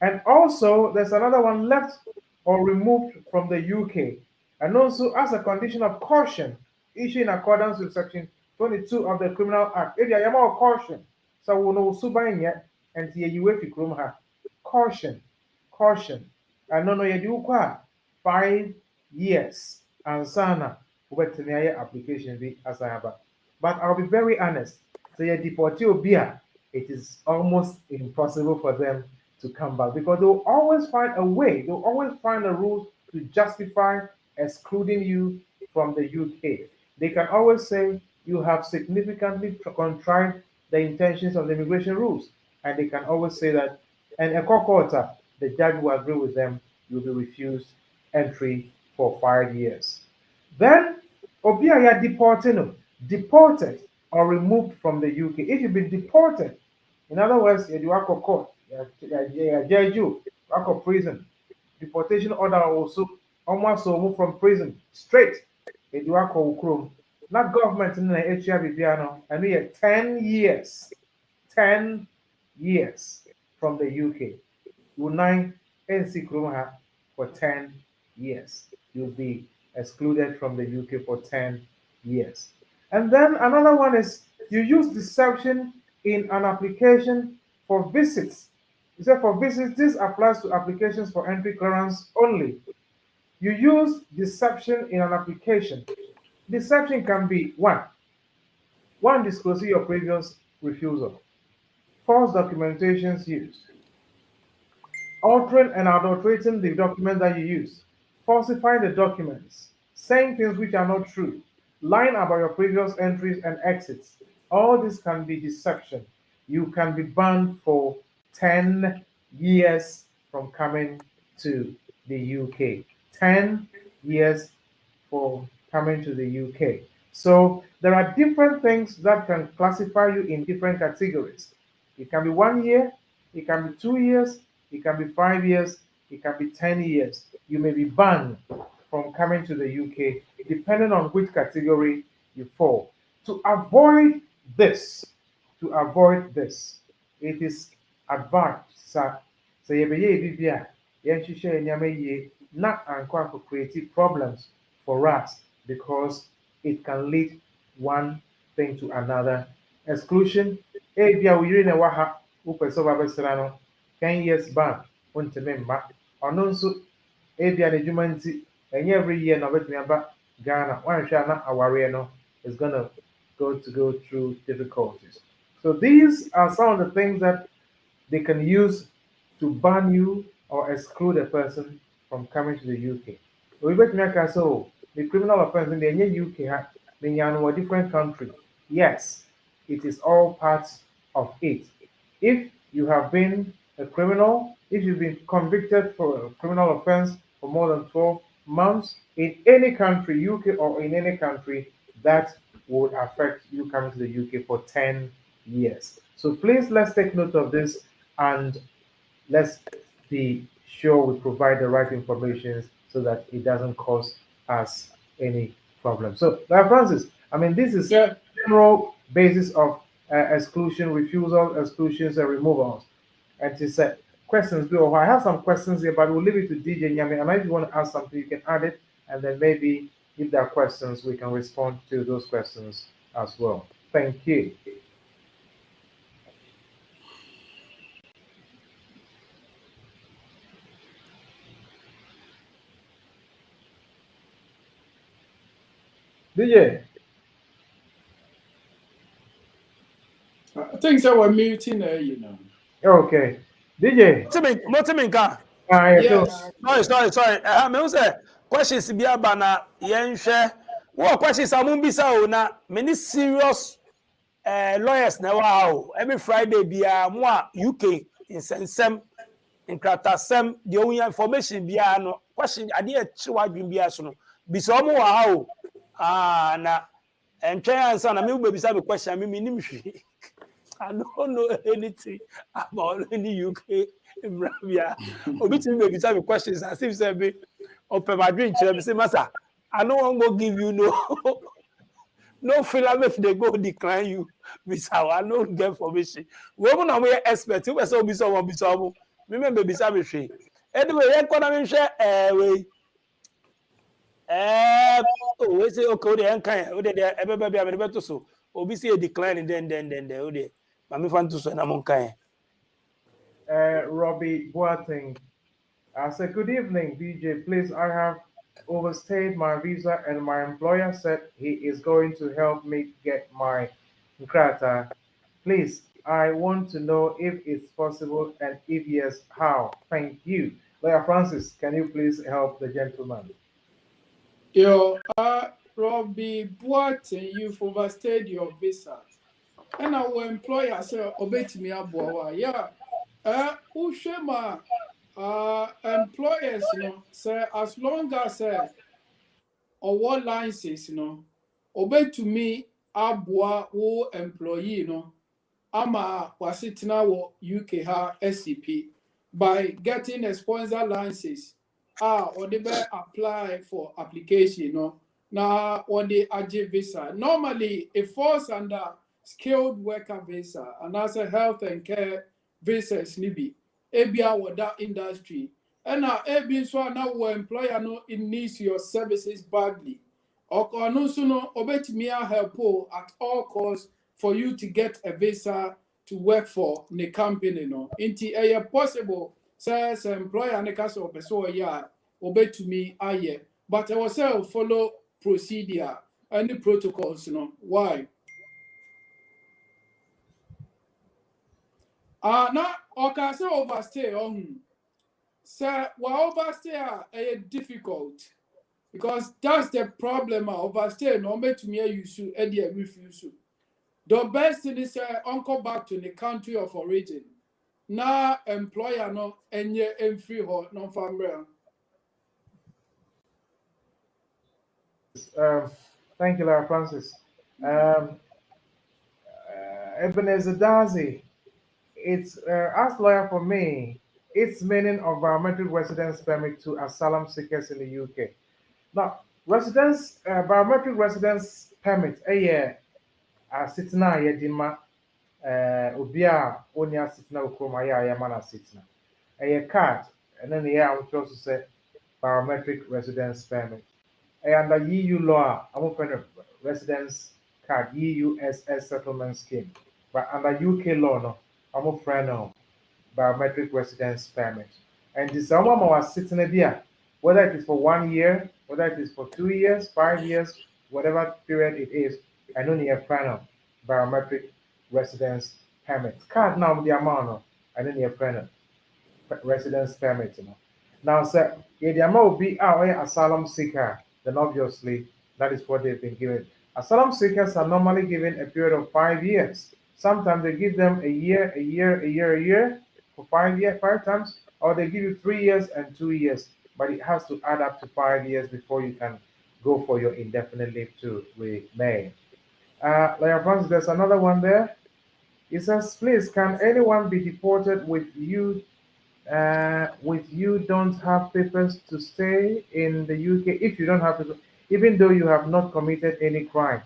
And also, there's another one left or removed from the UK. And also, as a condition of caution, issued in accordance with Section 22 of the Criminal Act. If you are more caution, so we know subain yet, and you wait for caution, caution. And no, you do 5 years. And sana, application be as I have. But I'll be very honest. So you deport you, it is almost impossible for them to come back because they'll always find a way, they'll always find a rule to justify excluding you from the UK. They can always say you have significantly contrived the intentions of the immigration rules, and they can always say that, and a court, the judge will agree with them, you'll be refused entry for 5 years. Then, Obiaya deported or removed from the UK. If you've been deported, in other words, you are court, you are prison. Deportation order also almost move from prison straight. You are called not government in the HRBB, and we have 10 years. 10 years from the UK. You 9 NC Krumha for 10 years. You'll be excluded from the UK for 10 years. And then another one is you use deception in an application for visits. You say for visits, this applies to applications for entry clearance only. You use deception in an application. Deception can be one disclosing your previous refusal, false documentations used, altering and adulterating the document that you use, falsifying the documents, saying things which are not true, lying about your previous entries and exits. All this can be deception. You can be banned for 10 years from coming to the UK. 10 years for coming to the UK. So there are different things that can classify you in different categories. It can be 1 year, it can be 2 years, it can be 5 years, it can be 10 years. You may be banned from coming to the UK depending on which category you fall. To avoid this, it is advised, sir, say not and create problems for us because it can lead one thing to another. Exclusion, ebia we na waha upese wabesra no 10 years ban wonteme mma ono nso ebia na dwuma nti enye every year na obetumi aba Ghana wanhwe na aware no is going to go through difficulties. So these are some of the things that they can use to ban you or exclude a person from coming to the UK. We betumi aka so the criminal offense in the UK ha a different country. Yes, it is all parts of it. If you have been a criminal, if you've been convicted for a criminal offense for more than 12 months in any country, UK or in any country, that would affect you coming to the UK for 10 years. So please let's take note of this and let's be sure we provide the right information so that it doesn't cause us any problem. So, Francis, I mean, this is general basis of exclusion, refusal, exclusions, and removals. And she said, questions, Bill. I have some questions here, but we'll leave it to DJ Nyame. And if you want to ask something, you can add it. And then maybe if there are questions, we can respond to those questions as well. Thank you. DJ. I think so we're muting there, you know. Okay. DJ. Motiminka. Yes. Sorry. Me who say questions bi aba na yenhwe. What questions amun bisa o na many serious lawyers na wow. Every Friday bia mo a UK insensem nkratasem the only information bia no question ade e chi wadwin bia so no bisa omo wa ha o. Na entwen answer na me wo bisa me question me nim hwe. I don't know anything about any UK Bravia. Obi tell me the questions as if say be open my drink me say master I no wan go give you no filament they go decline you visa I no get information. We na we expert we say obi so wan be so me me be say me hwe. Anyway, economy share we we say okay we dey enkan we dey ebe be am dey to so obi say decline then we dey mami fan to so na mon kan. Robbie Boateng. I said, good evening, DJ. Please, I have overstayed my visa and my employer said he is going to help me get my Nkrata. Please, I want to know if it's possible and if yes, how. Thank you. Lawyer Francis, can you please help the gentleman? Robbie Boateng, you've overstayed your visa. And our employer say obetimi aboa. Yeah. Ushema employers no say as long as our license no obetumi aboa wo employee no ama wasitina wo UK ha SCP by getting a sponsor license or they apply for application no na or the AJ visa normally it falls under skilled worker visa and as a health and care visas nibi ebia with that industry and now ebi so na wo employer no it needs your services badly or no so no obetimi help at all costs for you to get a visa to work for the company no inti possible says employer ne case of so ya obetumi aye but I was follow procedure and the protocols no why na okay say overstay on say we overstay difficult because that's the problem overstay no betumi use e dey refuse. The best thing is uncle back to the country of origin. Now employer no enye free ho no family. Thank you, Lara Francis. Ebenezer Dazi, it's as lawyer for me, it's meaning of biometric residence permit to asylum seekers in the UK. Now, biometric residence permit, a year, sitna yedima, ubia onia sitna ukroma ya mana sitna. A card, and then the year I would also say biometric residence permit. Under EU law, I'm open a residence card, EUSS settlement scheme. But under UK law, no, I'm a friend of biometric residence permit. And this someone was sitting there, whether it is for 1 year, whether it is for 2 years, 5 years, whatever period it is, I know you have friend of biometric residence permit. Card now the amount, I know you have friend of residence permit. You know. Now, sir, if the amount will be our asylum seeker, then obviously that is what they've been given. Asylum seekers are normally given a period of 5 years. Sometimes they give them a year for 5 years, 5 times, or they give you 3 years and 2 years. But it has to add up to 5 years before you can go for your indefinite leave to remain. Lawyer Francis, there's another one there. It says, please, can anyone be deported with you don't have papers to stay in the UK if you don't have papers, even though you have not committed any crime?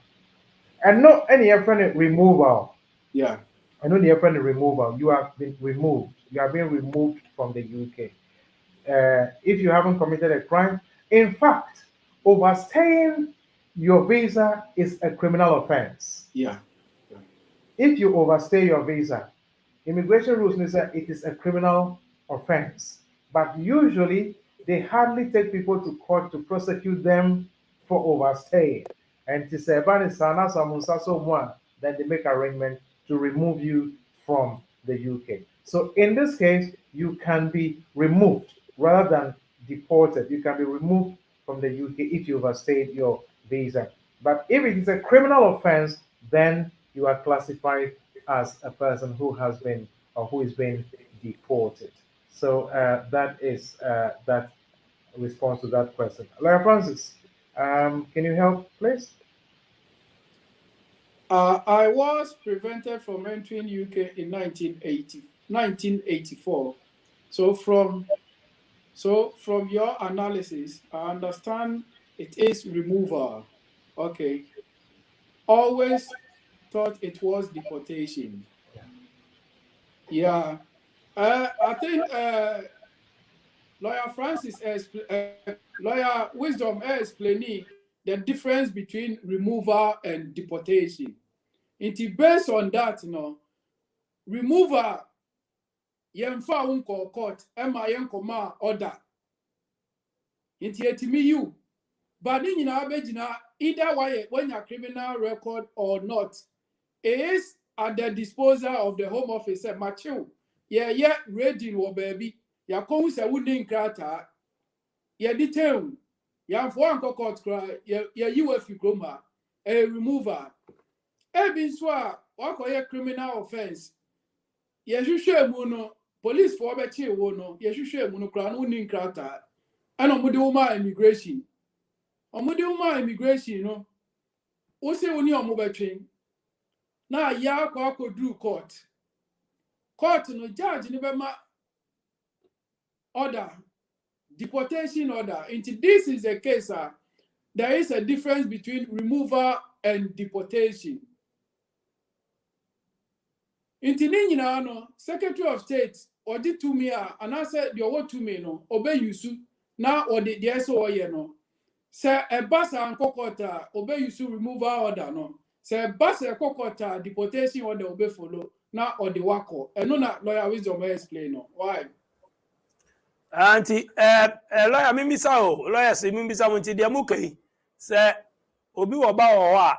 And not any friend removal. Yeah. I know the friend removal. You have been removed. You have been removed from the UK. If you haven't committed a crime, in fact, overstaying your visa is a criminal offense. Yeah. If you overstay your visa, immigration rules say it is a criminal offense. But usually, they hardly take people to court to prosecute them for overstaying. And to say, then they make arrangement to remove you from the UK. So in this case, you can be removed rather than deported. You can be removed from the UK if you overstayed your visa. But if it is a criminal offense, then you are classified as a person who has been or who is being deported. So that is that response to that question. Lawyer Francis, can you help, please? I was prevented from entering UK in 1984. So from your analysis, I understand it is removal. Okay. Always thought it was deportation. Yeah. I think Lawyer Francis, Lawyer Wisdom explaining the difference between removal and deportation. It based on that, removal, yemfa unko court, ema yenkoma order. Inti etimi you. But in either way, when your criminal record or not, is at the disposal of the Home Office. Machu, yeah, ready, baby. Ya kong se wouldn't crata. Ya detail. Ya for uncle court cry, ya UF groma, a remover. Ebin swa, wako criminal offense. Ya shushe muno, police for bechi wono, ya shushe muno crown wouldn't crata. And on Muduma immigration. On Muduma immigration, no. Ose uni on mobile train. Now, ya ko do court. Court no judge ni bema order, deportation order. Into this is a case, there is a difference between removal and deportation. Into no, Secretary of State or the to me, and I said the what to me no obey you su now or the SO no. Say a bus and cockota obey you su removal order no. Say bus a cockota deportation order obey follow now or the wako. And no Lawyer Wisdom explain no. Why? Auntie, lawyer mimbisa o, lawyer se mimbisa wonti dia mukai. Se obi woba wo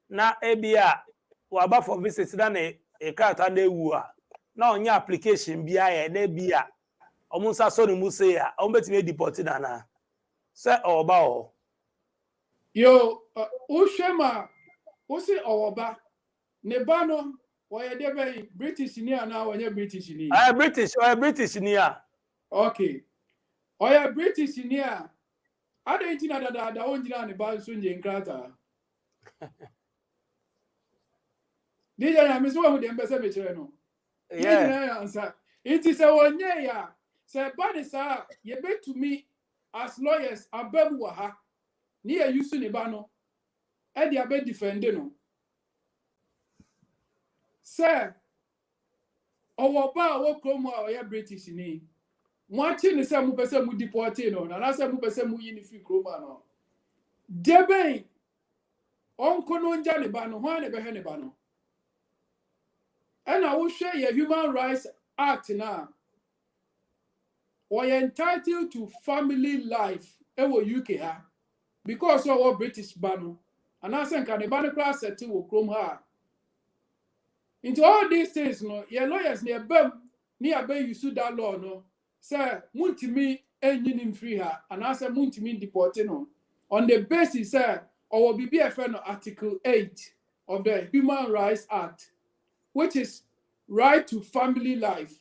na ebia waba for visit na e karata na ewu a na onya application bia ye na bia omunsa so no muse ya ombetime deported na se oba o. Yo, Ushema, Usi Owoba, Nebano, why they British near now when you're British near? British near. Okay. Or you're British near. I don't think that the own Jiran about Sunjay and Krata. Did I miss one with the ambassador? Yeah, answer. It is a 1 year. Say, body, sir, you bet to me as lawyers, a Bebuaha. Near you soon ibano, Eddie abe defending. Sir, our bar will come out British in. Watching the same person who deported on, and I said, person who unifi chroma. Debe Uncle no Janibano, one ever Hennebano. And I will share your Human Rights Act now. Or you're entitled to family life, ewo UK. Because of our British banner, and I think the banner class set to Chrome her. Into all these things, no, your lawyers near you sue that law, no, sir, Muntimi engine free her, and I said Muntimi deporting on the basis, sir, our BBFN Article 8 of the Human Rights Act, which is right to family life.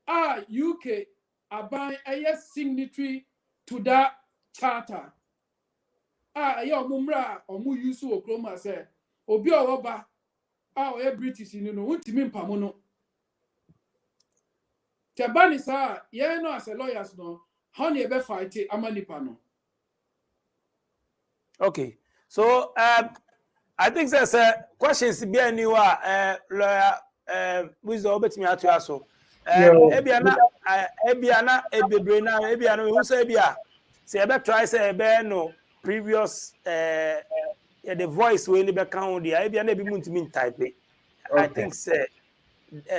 UK are buying a signatory to that charter. Yo mumra or mu yusu okroma say obi owoba e British ni no untimi mpamo no tebani sa ye no as a lawyers no how na be fight amanipa no. Okay, so I think there's questions be anywhere lawyer Wisdom betimi atu aso ebiana ebebrena ebiana who say bia say ebe try say ebe no previous the voice we ni be count there ebiana ebi muntimi type. I think say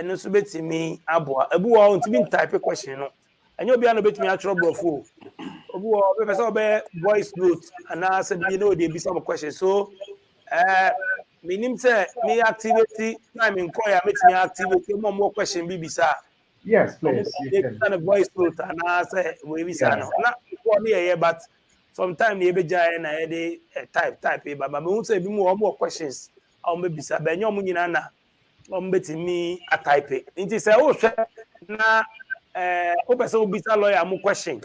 no so betimi aboa ebu wa untimi type question no enyo bia no betimi atro brofo obu wa be say obe voice note and I said you know dey be some question so minim say me activity time in call ya metimi activity more question bi bisa Yes, please. You can. Kind of voice note and I say we be Yeah. no. Not before me but sometimes you be jay na e type but me won say bi more questions. I will be bisa be nyom nyina na betimi a type. Nti say wo hwe na wo pese wo bisa lawyer mo question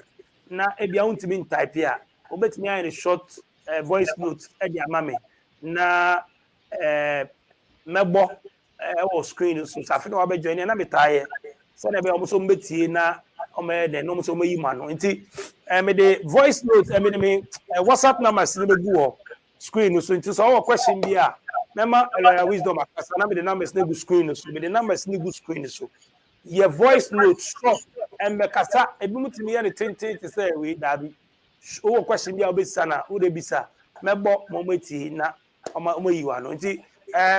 na e bia untimi type a wo betimi a short voice note e di ama me na mebo wo screen so safi na wa be join na metaye so na be omo so mbetie na omo de no so yi ma no nti me the voice note me WhatsApp number si be gu ho screen so nti so wo question bi a mema lawyer wisdom akasa na me the numbers na gu screen so me the numbers na gu screen so your voice note short and me kasa ebi mutimi ye ne tenten te say we da bi wo question bi a obisa na wo de bisa mebo mo meti na omo yi wa no nti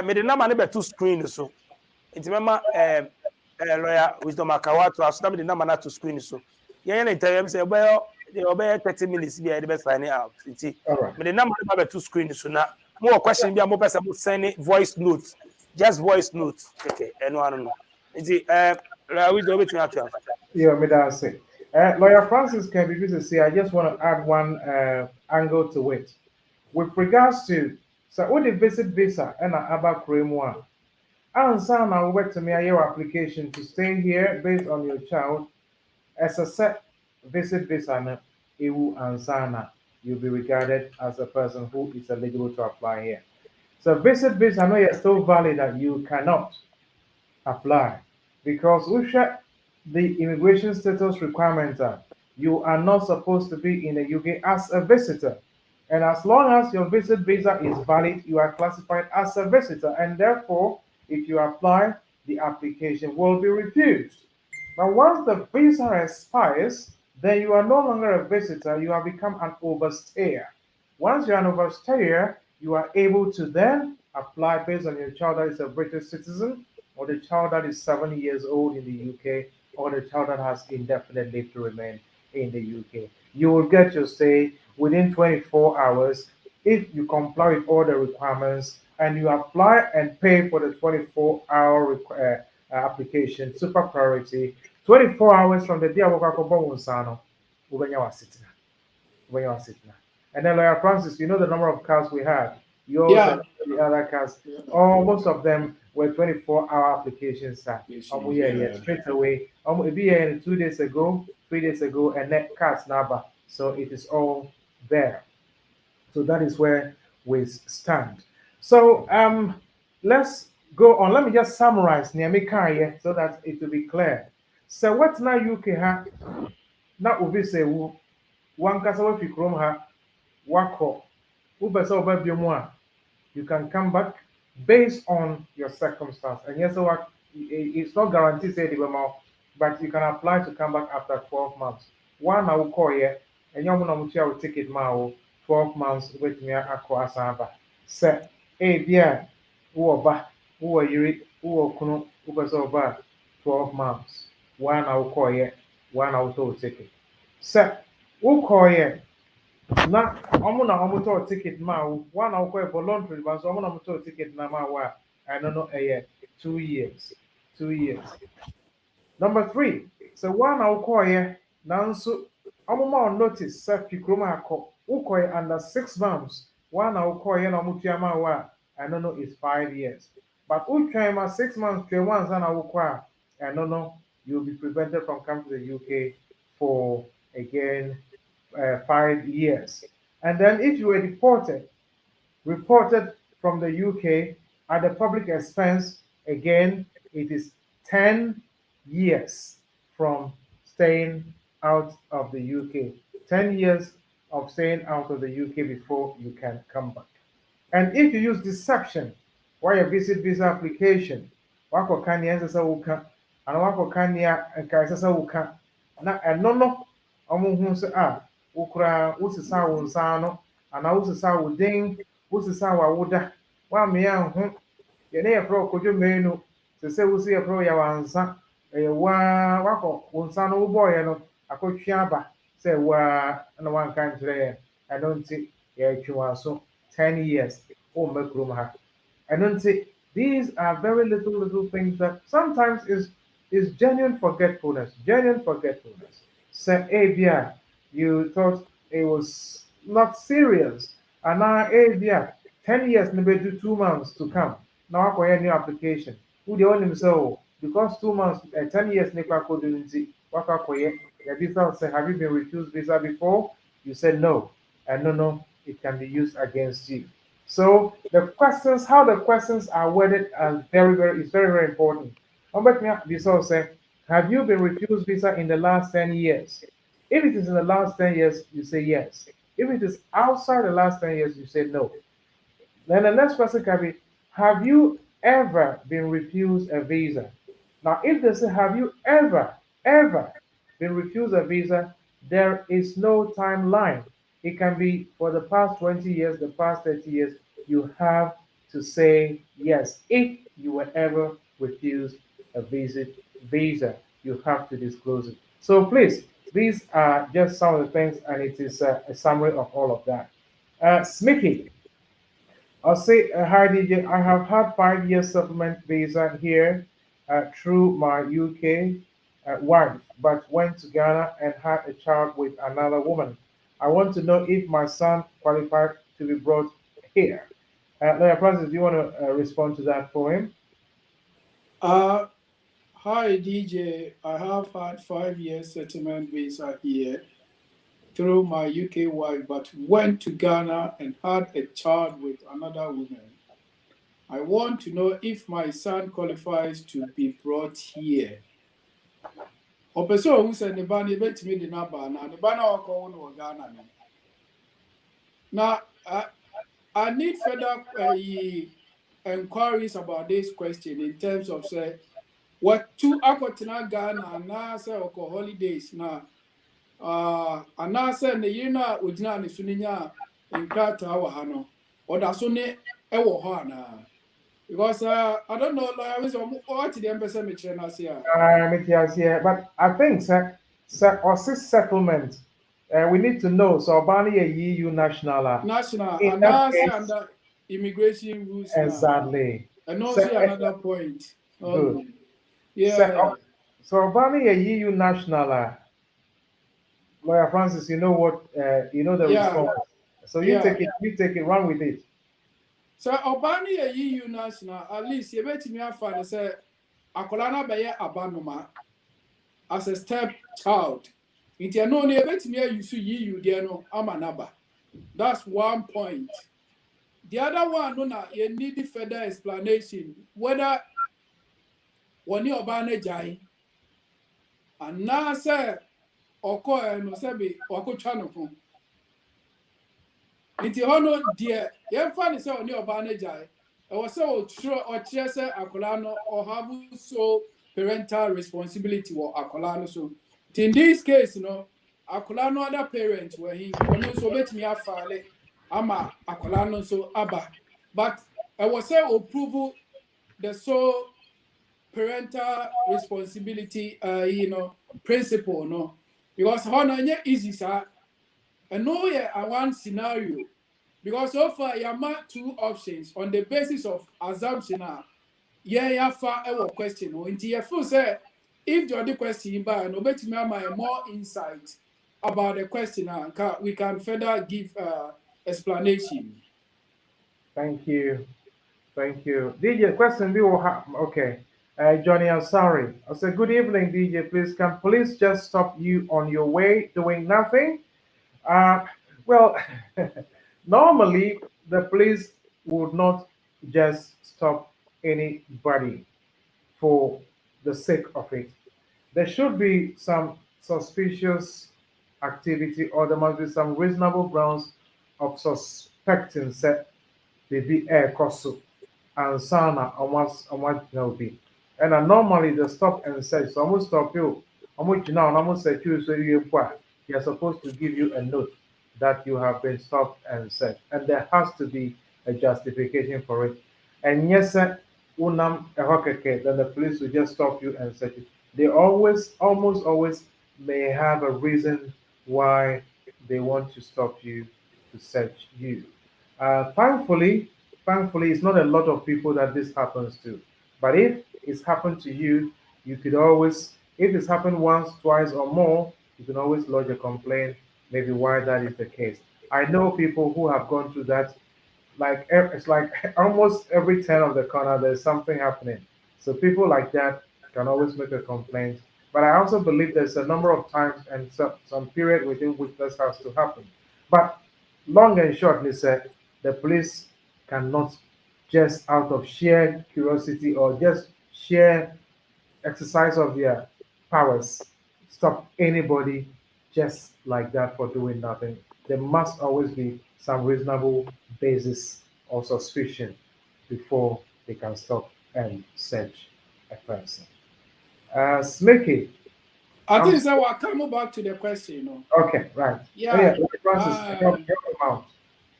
me the number na be to screen so nti mema lawyer wisdom akawa to aso na me the number na to screen so yen interview say obey 30 minutes bi e be sign out nti All right. me the number na be to screen so na more question bi a mo person mo send voice note just voice note okay eno anu no nti lawyer wisdom between at Yeah, me that's it. Lawyer Francis can be to say, I just want to add one angle to it. With regards to, so when they visit visa and Abba Kremwa, and son, I wait to me your application to stay here based on your child as a set visit visa na EU and Sana, you'll be regarded as a person who is eligible to apply here. So visit visa, I know you're still valid that you cannot apply because we share the immigration status requirements are you are not supposed to be in the UK as a visitor. And as long as your visit visa is valid, you are classified as a visitor. And therefore, if you apply, the application will be refused. But once the visa expires, then you are no longer a visitor, you have become an overstayer. Once you're an overstayer, you are able to then apply based on your child that is a British citizen, or the child that is 7 years old in the UK, or the child that has indefinite leave to remain in the UK. You will get your stay within 24 hours if you comply with all the requirements and you apply and pay for the 24-hour application, super priority. 24 hours from the day I woke up, and then Lawyer Francis, you know the number of cars we had. Yours Yeah. and the other cars. Yeah. Most of them were 24-hour applications, sir. Yeah. Straight away. It be here 2 days ago, 3 days ago, and that cars number. So it is all there. So that is where we stand. So let's go on. Let me just summarize Niamika so that it will be clear. So what now UK ha? Now ubi say one kasa wafi krom ha wako ubesa obabiomu a you can come back based on your circumstance. And yes, so it's not guaranteed say the but you can apply to come back after 12 months. One I will call here, and young one will ticket ma 12 months with me akọ asaba. Say, dear, who oba, who are you, who are kunu, ubesa oba 12 months. One I will call here, one I will ticket. Say, who call here? Na ọmụ tọọ ticket ma awụ one akwụkwọ voluntary but ọmụ na ọmụ tọọ ticket na ma awụ a I don't know 2 years 2 years. Number 3, so one akwụkwọ ya na nso ọmụ ma on notice sa fikrom akọ ụkọ ya under 6 months one akwụkwọ ya na ọmụ tua ma awụ a I don't know is 5 years but ụtwa ma 6 months twa once na akwụkwọ a I don't know you'll be prevented from coming to the UK for again 5 years. And then if you were reported from the UK at the public expense, again, it is 10 years from staying out of the UK. 10 years of staying out of the UK before you can come back. And if you use deception while you visit visa application, wako kanya sasa wuka, and wako kanya nka sasa wuka, na enono omo hu se ukura wosisa wo nsa no ana wosisa wo den wosisa wa woda wa me ya hu ye ne ye fro kodwo menu se wosi ye fro ya wansa wa wako wo nsa no wo boye no akotwa aba se wa na wan kan kire ye I don't think ye twa so 10 years o makrum ha I don't think these are very little things that sometimes is is genuine forgetfulness. Genuine forgetfulness. Say, hey, yeah, you thought it was not serious. And now, hey, yeah, 10 years, maybe do 2 months to come. Now, I have a new application. Who the only so because 2 months, 10 years, Nipa Kodunzi, Wakakoye, the visa say, have you been refused visa before? You said no. And no, no, it can be used against you. So the questions, how the questions are worded, are is very, very important. Visa say, have you been refused visa in the last 10 years? If it is in the last 10 years, you say yes. If it is outside the last 10 years, you say no. Then the next question can be, have you ever been refused a visa? Now, if they say, have you ever been refused a visa, there is no timeline. It can be for the past 20 years, the past 30 years. You have to say yes. If you were ever refused a visa, you have to disclose it. So please, these are just some of the things, and it is a summary of all of that. Smicky, I'll say, hi DJ, I have had 5 year settlement visa here through my UK wife, but went to Ghana and had a child with another woman. I want to know if my son qualified to be brought here. Lawyer Francis, do you want to respond to that for him? Hi DJ, I have had 5 years settlement visa here through my UK wife, but went to Ghana and had a child with another woman. I want to know if my son qualifies to be brought here. Ɔpɛ sɛ ɔhu sɛ ne ba no yɛbɛtumi de n'aba na ne ba no a ɔkɔwo no wɔ Ghana no. Now, I need further inquiries about this question in terms of say what two akɔtena Ghana anaasɛ ɔkɔ holidays na anaasɛ ne yere no a ogyina ne so no nya nkrataa wɔ ha no ɔda so ne ɛwɔ hɔ anaa. Because I don't know, like, I was what the embassy mekyerɛ no ase a. But I think, sir, or settlement, we need to know. So, Obani a EU national. National, In and that now case, under immigration rules. exactly. And also another point. Good. Yeah. So, Obani a EU national. Lawyer Francis, you know what? You know the response. So you take it, run with it. So Obani a EU national, at least you bet me afa ne say akolana beye abanoma as a step child. Inti no ne bet me use EU there no amanaba. That's one point. The other one no na you need further explanation whether woni Obani jai and na say oko no say be wakotwa no ho. Inti hono die yemfa ne say oni Obani jai. I was so sure or chese akolano or have so parental responsibility or akolano so. In this case, akolano other parents were he or so bet me a file ama akolano so aba. But I was say approval the so parental responsibility principle no because hono nye easy sir. And no yeah one scenario. Because so far, you have 2 options on the basis of assumption. Yeah, far a question. Until you feel say, if the other question by no bet me my more insight about the question, we can further give explanation. Thank you. Thank you. DJ, question we will have. Okay. Johnny Ansari. I said, good evening, DJ. Please, can police just stop you on your way doing nothing? Well, normally the police would not just stop anybody for the sake of it. There should be some suspicious activity, or there must be some reasonable grounds of suspecting that they be air cost and sana on what will be. And normally they stop and search. So almost stop you. Almost now, almost search you. So you're supposed to give you a note that you have been stopped and searched, and there has to be a justification for it. And yes, sir, unam ehokeke, then the police will just stop you and search it. They almost always may have a reason why they want to stop you to search you. Thankfully, it's not a lot of people that this happens to. But if it's happened to you, you could always, if it's happened once, twice, or more, you can always lodge a complaint, maybe why that is the case. I know people who have gone through that. Like it's like almost every turn of the corner, there's something happening. So people like that can always make a complaint. But I also believe there's a number of times and some period within which this has to happen. But long and shortly said, the police cannot just out of sheer curiosity or just sheer exercise of their powers stop anybody just like that for doing nothing. There must always be some reasonable basis or suspicion before they can stop and search a person. Smicky, I I'm think so. We're coming back to the question, okay, right. Oh Yeah. yeah, Francis, help him out.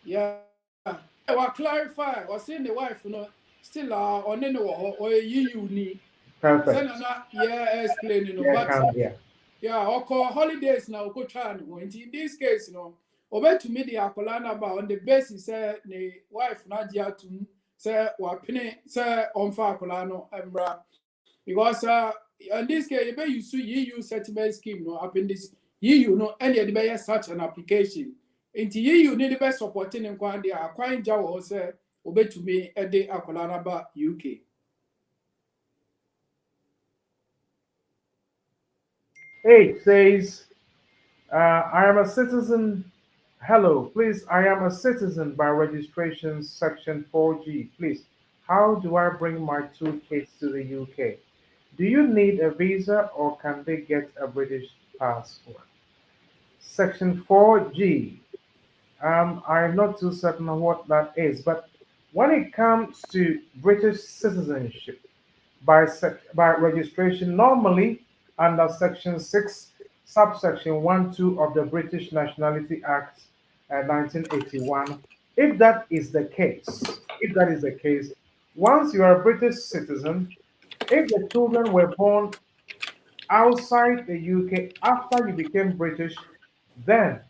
Yeah. Well, clarify. Was saying the wife, still on any or you need. Send Perfect. yeah, explain, Yeah, but come here. yeah, or call holidays now, go try and in this case, over to me the akolana about on the basis, say, the wife, Nadia to say, or penny, say, on far colano, embra. Because in this case, you see EU settlement scheme no up in this EU no any the such an application. Into EU need the best supporting and quite there quite jaw or say obey to me a day akolanaba UK. Hey, says, I am a citizen. Hello, please. I am a citizen by registration, section 4G. Please, how do I bring my two kids to the UK? Do you need a visa or can they get a British passport? Section 4G. I'm not too certain of what that is, but when it comes to British citizenship, by registration normally under Section 6, subsection 1, 2 of the British Nationality Act 1981. If that is the case, once you are a British citizen, if the children were born outside the UK after you became British, then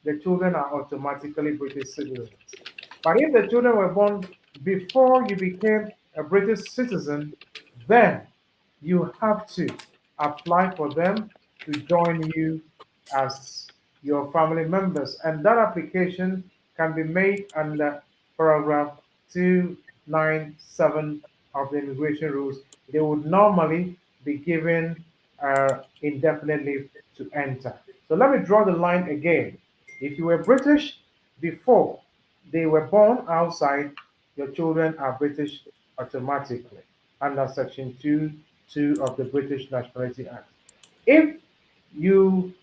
the children are automatically British citizens. But if the children were born before you became a British citizen, then you have to apply for them to join you as your family members. And that application can be made under paragraph 297 of the immigration rules. They would normally be given indefinite leave to enter. So let me draw the line again. If you were British before they were born outside, your children are British automatically under Section 2 of the British Nationality Act. If you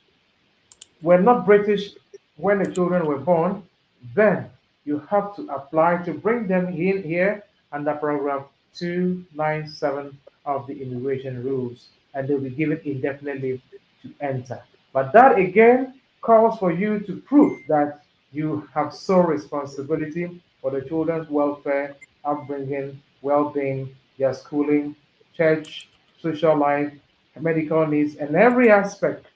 were not British when the children were born, then you have to apply to bring them in here under paragraph 297 of the immigration rules, and they'll be given indefinite leave to enter. But that again calls for you to prove that you have sole responsibility for the children's welfare, upbringing, well-being, their schooling, church, social life, medical needs, and every aspect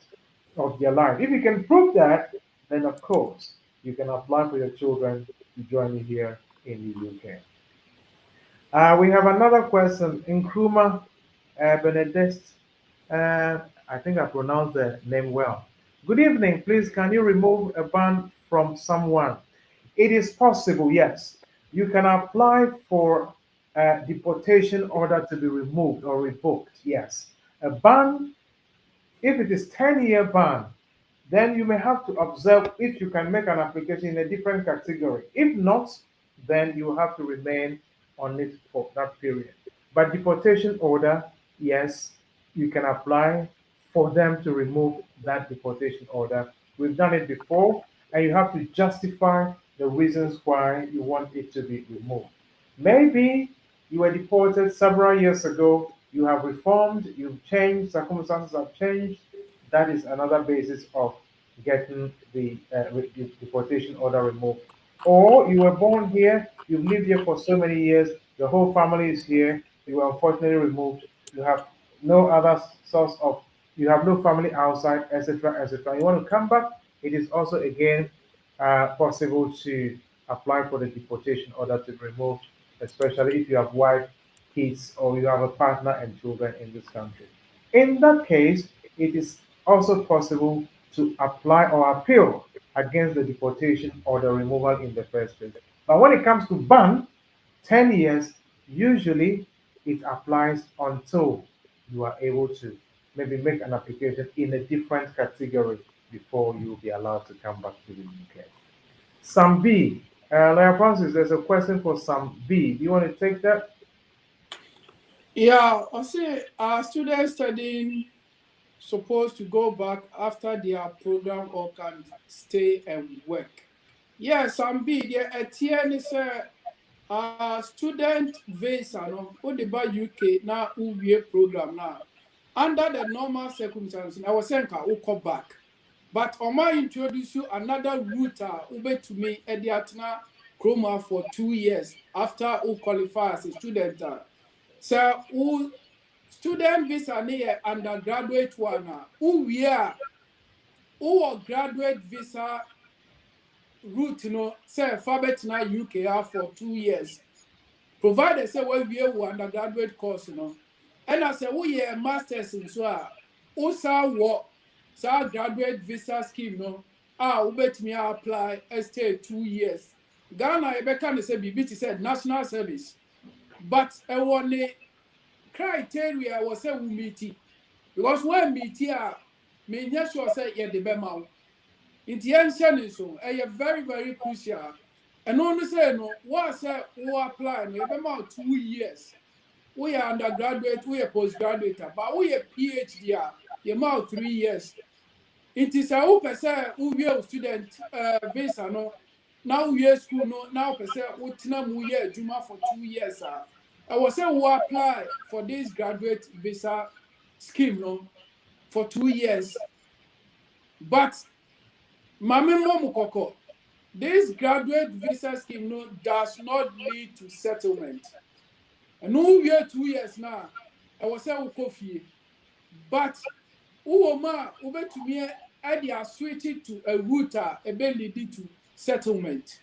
of their life. If you can prove that, then of course you can apply for your children to join you here in the UK. We have another question. Nkrumah Benedict. I think I pronounced the name well. Good evening. Please, can you remove a ban from someone? It is possible, yes. You can apply for a deportation order to be removed or revoked, yes. A ban, if it is 10-year ban, then you may have to observe if you can make an application in a different category. If not, then you have to remain on it for that period. But deportation order, yes, you can apply for them to remove that deportation order. We've done it before, and you have to justify the reasons why you want it to be removed. Maybe you were deported several years ago, you have reformed, you've changed, circumstances have changed. That is another basis of getting the deportation order removed. Or you were born here, you've lived here for so many years, your whole family is here, you were unfortunately removed, you have no other source of, you have no family outside, etc., etc. You want to come back, it is also again possible to apply for the deportation order to be removed, especially if you have wife, kids, or you have a partner and children in this country. In that case, it is also possible to apply or appeal against the deportation or the removal in the first place. But when it comes to ban, 10 years, usually it applies until you are able to maybe make an application in a different category before you'll be allowed to come back to the UK. Sam B. Lawyer Francis, there's a question for Sam B. Do you want to take that? Yeah, I say our students studying supposed to go back after their program or can stay and work. Yes, some be there a tier is a student visa no what about UK now who program now. Under the normal circumstances, I was saying will come back. But I might introduce you another route to me at the Atna Chroma for 2 years after who qualify as a student. So who student visa near undergraduate one who we are who graduate visa route no say fabet na UK for 2 years provided say we have undergraduate course no and I say we a masters in so who sa what sa graduate visa scheme no me apply stay 2 years Ghana e be can say bibi said national service but e won criteria was say we meet because when meet here me nya sure say ye de be ma nti yɛnhyɛ so ɛyɛ very very crucial ɛno no sɛ no what sɛ wo apply no yɛbɛma 2 years woyɛ undergraduate woyɛ postgraduate but woyɛ PhD a yɛma 3 years nti sɛ wopɛ sɛ wowie wo student visa no na wowie school no na wopɛ sɛ wotena mu yɛ adwuma for 2 years a ɛwɔ sɛ wo apply for this graduate visa scheme no for 2 years but Mami Momu Koko, this graduate visa scheme no, does not lead to settlement. And no year 2 years now, I was saying coffee. But Uoma ube to me idea switch it to a route a be leading to settlement.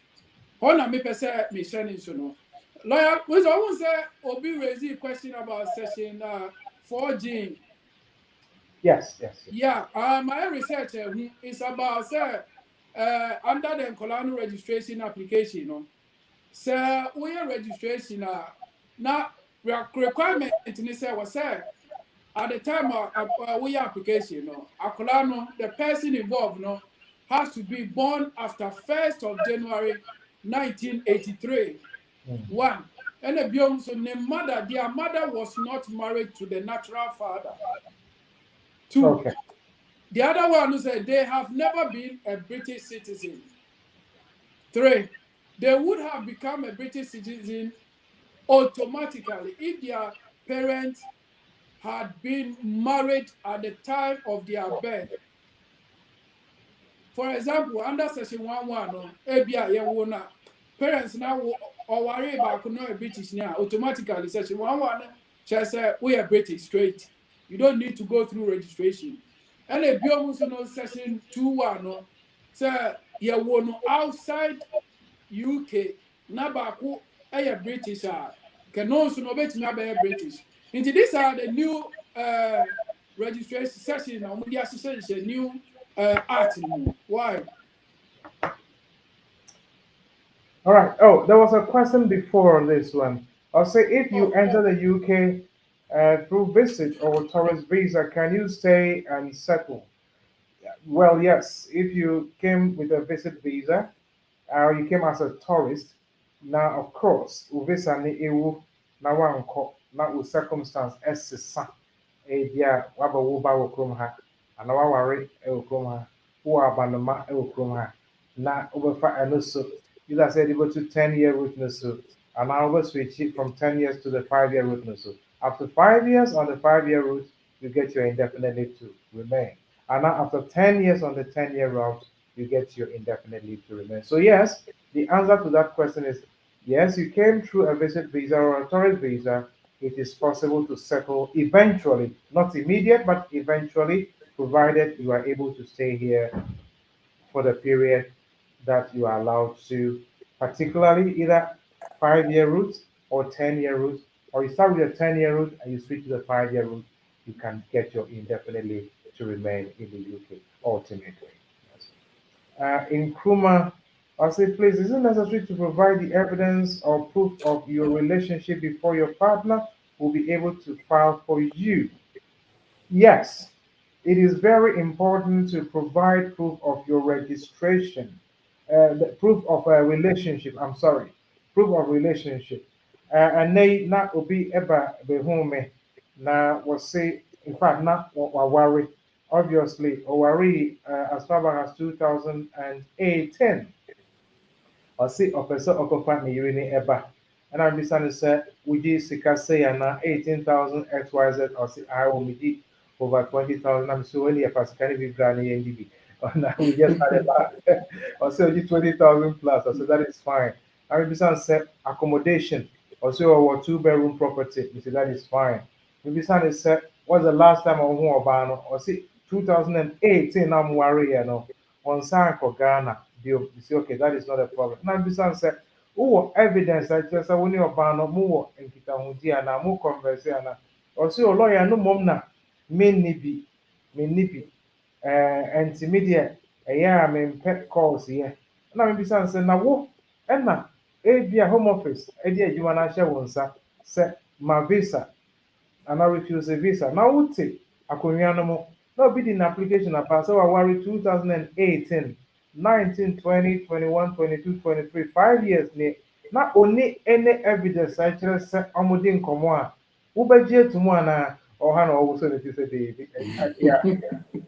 Hona me pese me sharing so no. Lawyer, we always say Obi raise a question about session 4G. Yes, yes, yes. Yeah, my research is about say under the colonial registration application, you know, so we registration now requirement in say was say at the time of we application, you know, the person involved, you know, has to be born after 1st of January 1983. One, and the so their mother was not married to the natural father. Two, Okay. the other one who said they have never been a British citizen. 3, they would have become a British citizen automatically if their parents had been married at the time of their birth. For example, under section 1.1, parents now or worry about a British now automatically section 1.1 shall say we are British straight. You don't need to go through registration. And a biomusuno section 2.1 say you outside UK nabaku British can also no bet British. Into these are the new registration section and the association new art. Why? All right. Oh, there was a question before on this one. I'll say if you enter the UK through visit or tourist visa, can you stay and settle? Well, yes. If you came with a visit visa, or you came as a tourist, now of course, visa ni ewu na wanko na u circumstance esisa ebia waba wo ba wo krom ha ana waware e wo krom ha wo abanoma e wo krom ha na obefa eno so either said able to 10-year route no so and now we switch it from 10 years to the 5-year route no so after 5 years on the 5-year route you get your indefinite leave to remain and now after 10 years on the 10-year route you get your indefinite leave to remain. So yes, the answer to that question is yes, you came through a visit visa or a tourist visa. It is possible to settle eventually, not immediate, but eventually, provided you are able to stay here for the period that you are allowed to, particularly either 5-year route or 10-year route, or you start with a 10-year route and you switch to the 5-year route. you can get your indefinite leave to remain in the UK ultimately. Yes. In Kruma, I say, please, is it necessary to provide the evidence or proof of your relationship before your partner will be able to file for you? Yes, it is very important to provide proof of your registration, the proof of a relationship. I'm sorry, proof of relationship. And they not obi eba behome na was say, in fact, not worry. Obviously, or worry as far back as 2018. Ɔse ɔpɛ sɛ ɔkɔfa ne yere ne ɛba ɛna mbisa no sɛ wogye sika sɛ yana 18,000 xyz ɔse wɔ megye over 20,000 nam so wɔne yɛfa sika no bi bra ne yɛn bi ɔna we just started back ɔse ɔgye 20,000 plus ɔse that is fine na mbisa no sɛ accommodation ɔse ɔwɔ 2 bedroom property ɔse that is fine mbisa no sɛ what's the last time ɔho ɔbaa no ɔse 2018 na ɔmowareɛ no ɔnsan kɔ Ghana you say, okay, that is not a problem. Now, this one said, oh, evidence that just when you're bound no more in Kitahudi and more conversation. Or say, oh, lawyer, no mom na, me nibi, and immediate, a year, I mean, pet calls here. Now, this one said, now, what, and now, be a home office, a dear, you want to share one, sir, set my visa, and I refuse a visa. Now, would say, I could no be the application about so I worry 2018. 19, 20, 21, 22, 23, 5 years ni not only any evidence I just say omudi nkomo a wobegye to mu ana oha na owo so ne ti say baby yeah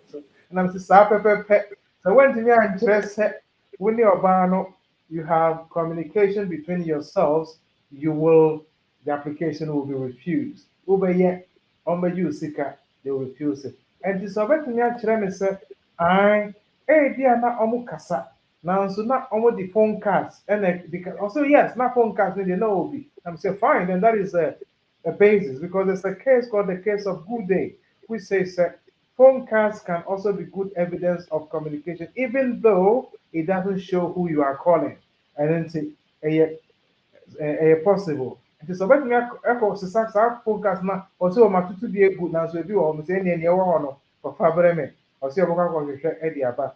so and I'm say sa pepepe so when me ankyerɛ sɛ wo ne ɔbaa no you have communication between yourselves you will the application will be refused wobɛyɛ ɔmbɛgye sika they will refuse it and this ɔbɛtumi akyerɛ me sɛ I bia na ɔmo kasa nanso na ɔmo de phone cards ɛna because also yes na phone cards ne deɛ na obi I'm say fine then that is a basis because there's a case called the case of Good Day which says that phone cards can also be good evidence of communication even though it doesn't show who you are calling and then say possible nti sɛ ɔbɛtumi ɛkɔ sisa saa phone cards na ɔsɛ ɔmo atutu bi egu nanso ebi wɔ ɔmo sɛ ɛnea ɛwɔ hɔ no kɔfa brɛ me ɔsɛ ɔbɛkɔ akɔhwehwɛ ɛde aba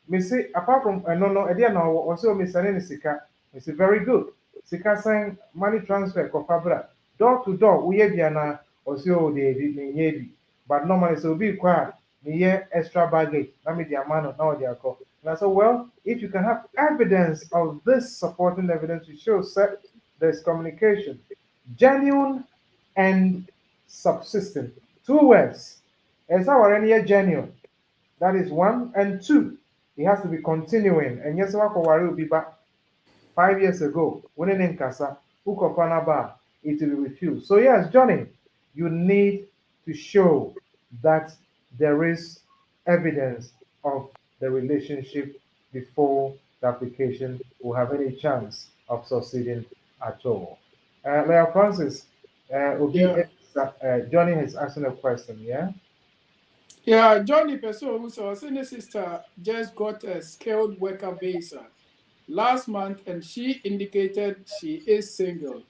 me say apart from no ɛdeɛ na ɔwɔ ɔsɛ ɔmo sɛne ne sika me say very good sika sɛn money transfer kɔfa bra door to door woyɛ bi ana ɔsɛ ɔwɔ de ebi me nyɛ bi but normally sɛ obi kɔ a me yɛ extra baggage na me de ama no na ɔde akɔ and I said well if you can have evidence of this supporting evidence to show that there's communication genuine and subsistent 2 words ɛsɛ wɔn ani yɛ genuine that is 1 and 2 it has to be continuing and yes wakɔware obi ba 5 years ago when in nkasa wokɔfa n'aba it will be refused so yes Johnny you need to show that there is evidence of the relationship before the application will have any chance of succeeding at all. Lawyer Francis, Yeah. Johnny has asked a question, yeah? Yeah, Johnny Person, so senior sister just got a skilled worker visa last month and she indicated she is single.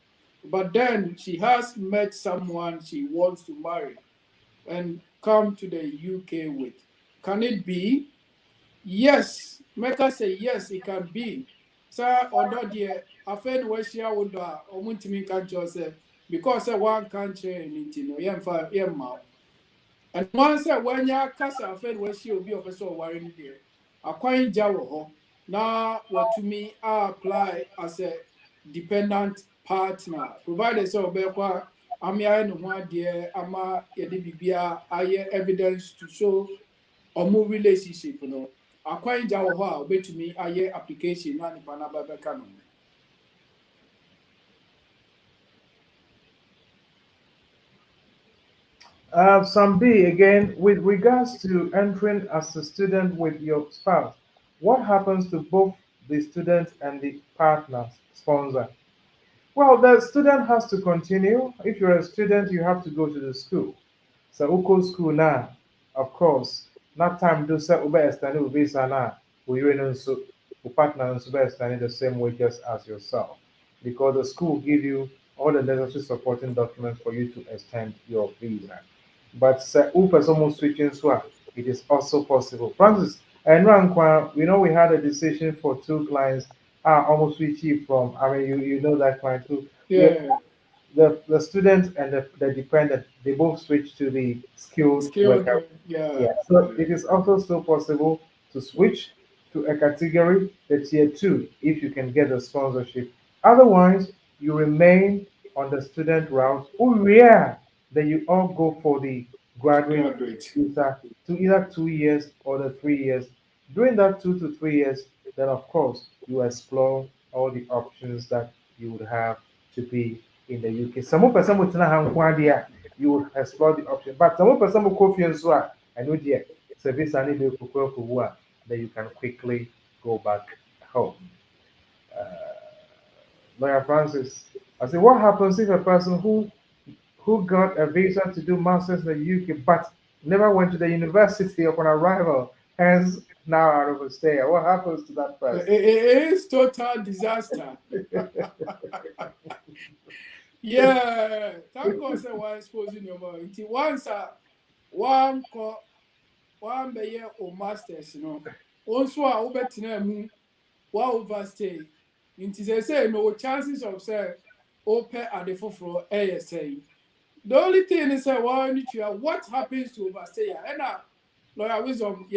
But then she has met someone she wants to marry and come to the UK with. Can it be? Yes. Mecca say yes, it can be. Sir, although dear, I fed where she would omuntimi can just say because one country and intino, yem and once when ya kasa fed where she will be of a so worrying there. A coin jawo now what to me I apply as a dependent partner. Provided so bekwa amia no one dear ama yedi bibia aye evidence to show or more relationship no. A coin jawo bet to me aye application na ni panaba bekano. Some B again, with regards to entering as a student with your spouse, what happens to both the student and the partner sponsor? Well, the student has to continue. If you're a student, you have to go to the school. So, uko school now, of course, not time to say ube estani ube sana, we so partner and ube estani the same way just as yourself, because the school will give you all the necessary supporting documents for you to extend your visa. But who person switching so it is also possible. Francis, and we know we had a decision for two clients almost switching from. I mean, you know that client too. Yeah. The student and the dependent, they both switch to the skilled Skilled, worker. yeah. Yeah, so it is also still possible to switch to a category, the tier two, if you can get a sponsorship. Otherwise, you remain on the student route. Oh, yeah, then you all go for the graduate Graduate. visa to either 2 years or the 3 years. During that 2 to 3 years, then of course you explore all the options that you would have to be in the UK. Some person would have you would explore the option. But some person will coffee and so I know dear service I need to then you can quickly go back home. Uh, Lawyer Francis, I say, what happens if a person who got a visa to do masters in the UK but never went to the university upon arrival, hence now out of a stay? What happens to that person? It is total disaster. Yeah, thank God say one exposing your mind. Until once one call one be year or masters, Also I will bet mu one overstay. Until they say no chances of say open at the for ASA. The only thing is that what happens to overstay? And lawyer wisdom,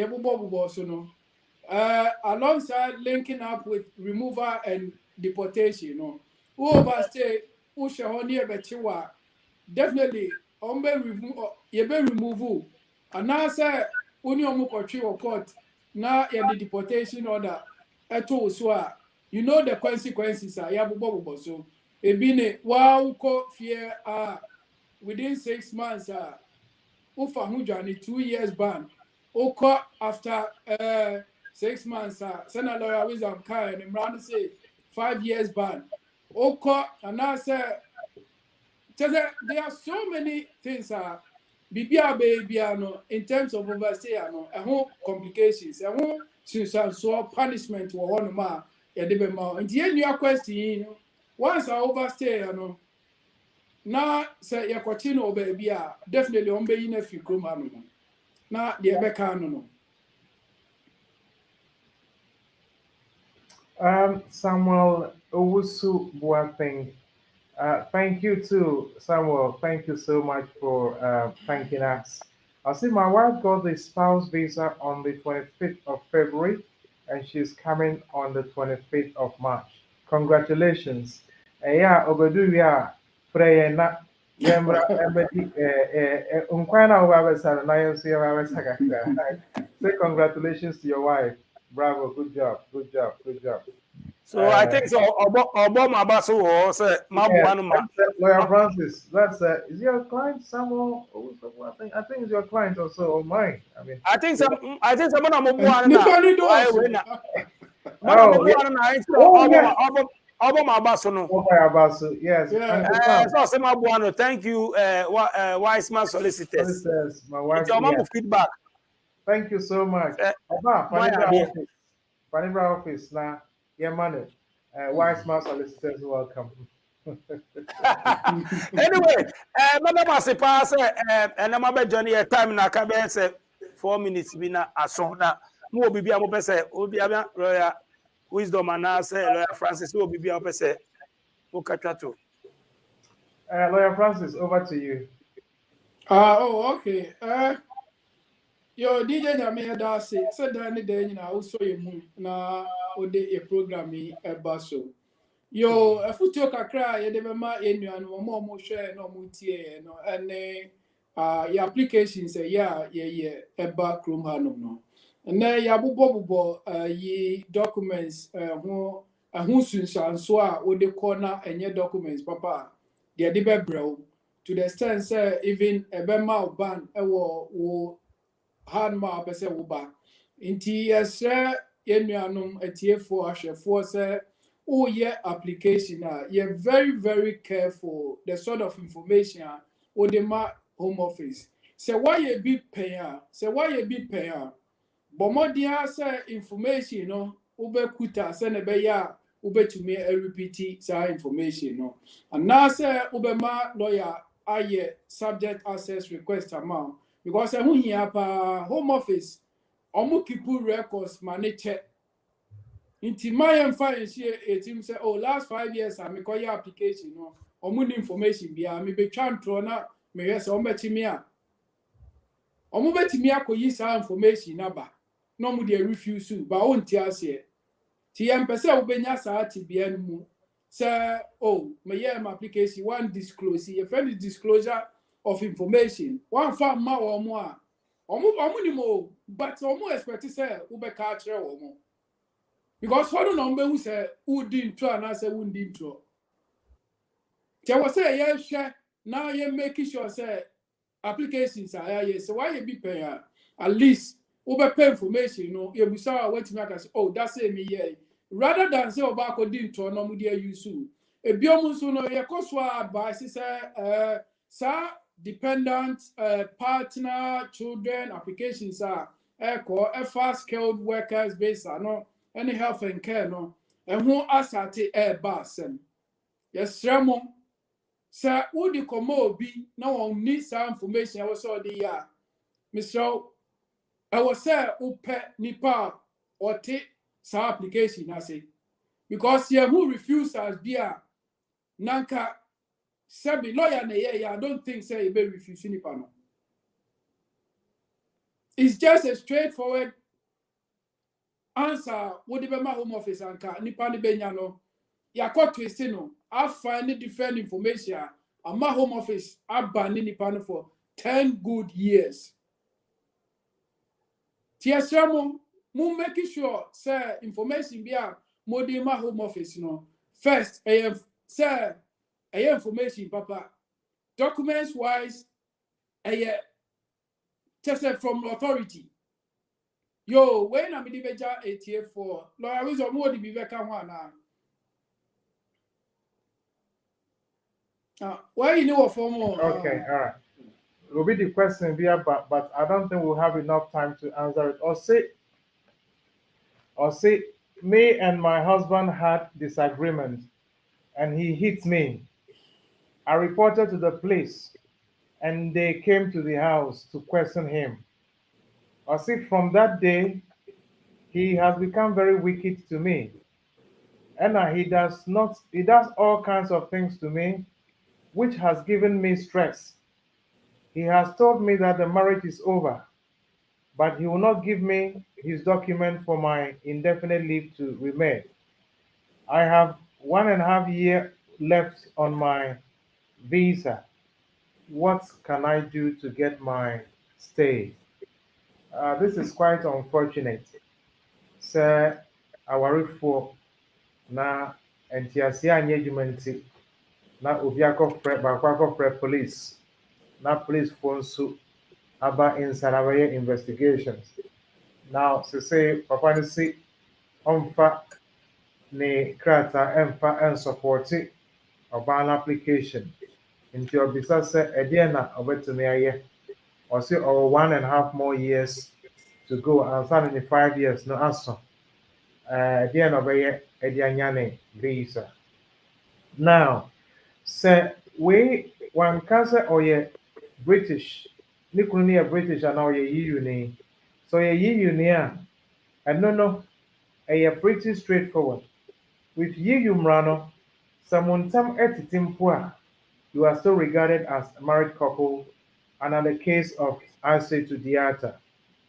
alongside linking up with removal and deportation, who overstay, who shall only definitely remove, and now say only or court now the deportation order eto so you know the consequences are yabubo so ebine wow ko fear within 6 months ufa hujani 2 years ban oko after 6 months sena lawyer wisdom kai and imran say 5 years ban oko and now say there are so many things bibia baby no in terms of overstay no complications so punishment wo ho no ma ya de be ma nti ye nua question once I overstay na say ya kwachi no baby definitely on be yin afi kroma no na de be ka no Samuel Owusu Boateng. Thank you too, Samuel. Thank you so much for thanking us. I see my wife got the spouse visa on the 25th of February and she's coming on the 25th of March. Congratulations. Yeah, Obedu, yeah, Freya, na, Yembra, Embedi, Unkwana, Wabasa, Nayansi, Wabasa. Say congratulations to your wife. Bravo, good job, good job, good job. So I think so. Obo mabaso wo say Yeah, mabuanu ma. Lawyer Francis, that's is your client Samuel? I think it's your client also or mine. I mean, I think someone mabuanu na. nipa ni do Why so we na? Mana oh yeah, mabuanu na I so oh yes, obo mabaso no. okay, Abasu, yes, yeah Uncle Sam, So say mabuanu. Thank you wise man solicitors. solicitors, my wife, It's your yeah, mama feedback. thank you so much. Aba, My idea. Panibra office now, yeah, money, wise man solicitors, welcome. Anyway, madam Asipa say and I'm about journey a time na ka be say 4 minutes bi na aso na mo obi bia mo pese obi abia lawyer wisdom and say lawyer Francis obi bia mo pese o katwa to. Lawyer Francis, over to you. Okay yo DJ Nyame da se so da ne da nyina wo so ye mu na o de e program yi eba so yo afutuo kakra ye de bema enua no mo hwe na mo tie no ene your applications ye eba chrome hanom no ene ya bobo yi documents ho sunsanso a wo de kɔ na enye documents papa de de bebrɛw to the extent say even ebema ban wo hand ma pese wo ba nti yesre yenuanom atiefo ahwefo se o ye application you're very careful the sort of information o de ma home office say why you be pay but more dia say information no ubekuta say ne be ya ubetumi repeat say information no and now say ubema lawyer aye subject access request amount because who here pa home office omo keep records manage inti my fine share a team say oh last 5 years I make your application no omo information bia me be twantro na me yes omo betimi a omo betimi akoyi sa information na ba no mo dey refuse ba on ti ase ti em pese obenya sa ati bia mu say oh me yeah my application one disclose your friend disclosure of information one farm ma omo a omo ni mo but omo expect say ubeka kire omo because for no number who say who didn't try and I say who didn't try there was say yeah share now you making sure say applications are yes so why you be pay at least ube pay information you know you busa wait me say oh that's me yeah rather than say obako didn't try no mu dey use e biom so no ye koswa advice say dependent partner children applications are call fast skilled workers based no any health and care no and who asate basem yes remo say who di komo obi na won need some information I was all the ya Mr. I was say upe nipa or take sa application I say because you who refuse as dia nanka sabi lawyer na yeah I don't think say you be refuse nipa no it's just a straightforward answer what the Bema Home Office anka nipa ni benya no ya kwa twist no I find different information and my Home Office aba ni nipa no for 10 good years tiasamo mo making sure say information bia mo dey my Home Office no first say information papa documents wise just from authority yo when I'm the beja ATA4 lawyer we so mo di be ka ho ana why you know for more Okay, all right. Will be the question here, but I don't think we'll have enough time to answer it. Or say, me and my husband had disagreement, and he hit me. I reported to the police, and they came to the house to question him. Or see, from that day, he has become very wicked to me, and he does all kinds of things to me, which has given me stress. He has told me that the marriage is over, but he will not give me his document for my indefinite leave to remain. I have 1.5 years left on my visa. What can I do to get my stay? This is quite unfortunate. Sir, awarefo na ntiase anye adwuma nti na obi akɔfrɛ baako akɔfrɛ police na police fo nso aba inside abɛyɛ investigations. Now, say papa no si ɔmfa ne krataa ɛmfa ɛnsupporte ɔbaa no application nti ɔbisa sɛ ɛdeɛ na ɔbɛtumi ayɛ ɔse ɔwɔ 1.5 more years to go ansa ne 5 years no aso ɛdeɛ na ɔbɛyɛ ɛde anya ne visa. Now sɛ wei wanka sɛ ɔyɛ British ne kunu no yɛ British anaa ɔyɛ EU ni sɛ ɔyɛ EU ni a ɛno no ɛyɛ pretty straightforward. With EU mmara no sɛ mo ntam ɛtete mpo a you are still regarded as a married couple, and in the case of Ase to Diata,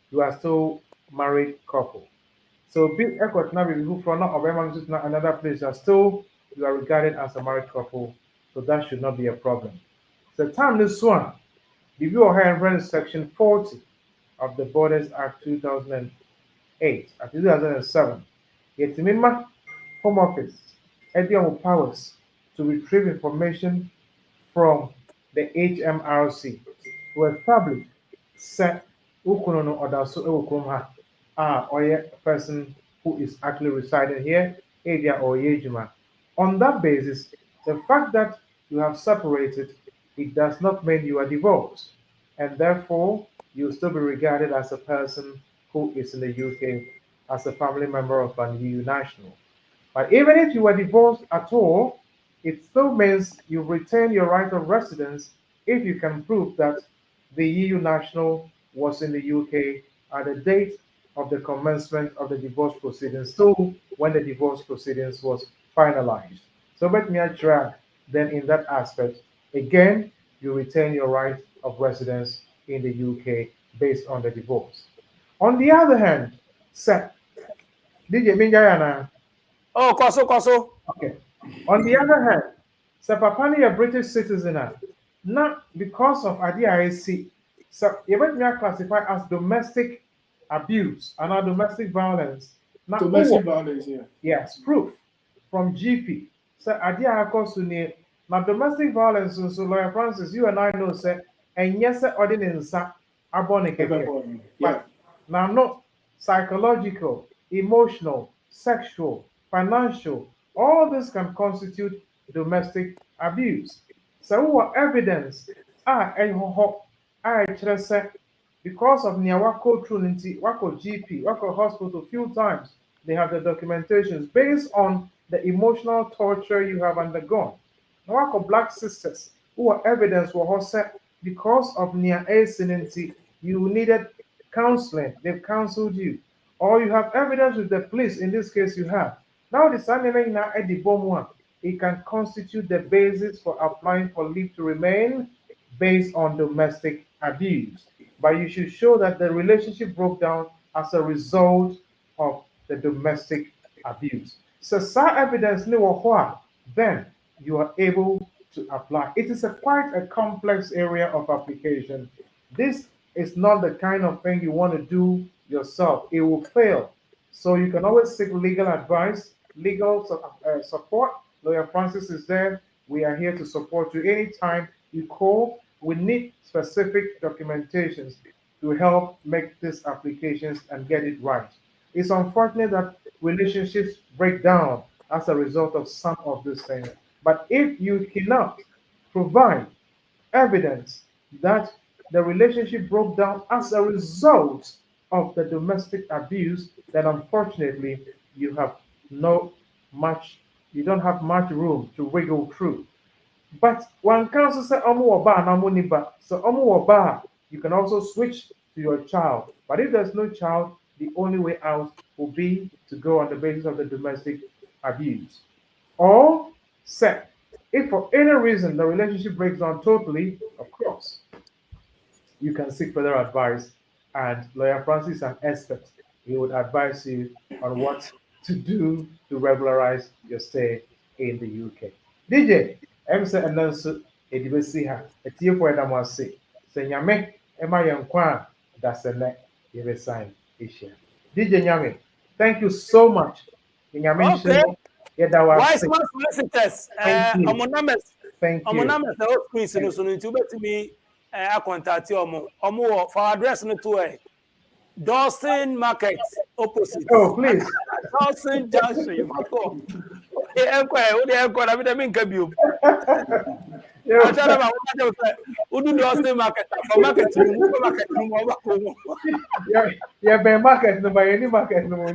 you are still married couple. So big effort now will move from another place, you are regarded as a married couple, so that should not be a problem. The time this one, the view of her section 40 of the Borders Act 2008 at 2007. Yet remember, Home Office, Edion powers to retrieve information from the HMRC to establish set Ukunono or Daso Ewokromha or a person who is actually residing here, area or Yejuma. On that basis, the fact that you have separated, it does not mean you are divorced, and therefore you will still be regarded as a person who is in the UK as a family member of an EU national. But even if you were divorced at all, it still means you retain your right of residence if you can prove that the EU national was in the UK at the date of the commencement of the divorce proceedings, so when the divorce proceedings was finalized. So let me drag then in that aspect, again, you retain your right of residence in the UK based on the divorce. On the other hand, sir, DJ Minjayana. Oh, Koso. Okay. On the other hand, sir Papa ni a British citizen, not because of IDIC, so you might classify as domestic abuse and not domestic violence. Now, Domestic violence, yeah. yes, proof from GP. So IDIC now domestic violence. So Lawyer Francis, you and I know, sir, and yes, ordinance abonike. Yeah. But now, no psychological, emotional, sexual, financial, all this can constitute domestic abuse. So, what evidence because of near wako trunity, wako GP, wako hospital few times, they have the documentations based on the emotional torture you have undergone. Now, wako black sisters who are evidence were set because of near acidity, you needed counseling, they've counseled you, or you have evidence with the police, in this case you have. Now the signing now at the bomb one, it can constitute the basis for applying for leave to remain based on domestic abuse. But you should show that the relationship broke down as a result of the domestic abuse. So such evidence then you are able to apply. It is quite a complex area of application. This is not the kind of thing you want to do yourself. It will fail. So you can always seek legal advice, legal support. Lawyer Francis is there. We are here to support you anytime you call. We need specific documentations to help make these applications and get it right. It's unfortunate that relationships break down as a result of some of these things. But if you cannot provide evidence that the relationship broke down as a result of the domestic abuse, then unfortunately you have you don't have much room to wiggle through. But one can also say so you can also switch to your child. But if there's no child, the only way out will be to go on the basis of the domestic abuse. Or say, if for any reason the relationship breaks down totally, of course, you can seek further advice. And Lawyer Francis is an expert. He would advise you on what to do to regularize your stay in the UK. DJ, I'm saying, and then so it see her. A tear for them was say, Nyame, am I young quan? That's a net, you sign, Asia. DJ Nyame, thank you so much. Okay. Wise man solicitors. Thank you. Thank you. Omonames na o screen no so no nti obetimi contact omo for address no to Dawson Market opposite. Oh, please. Dawson Junction. Na me dem nka biom. I tell them udu Dawson Market for market room. Yeah, be market no by any market no.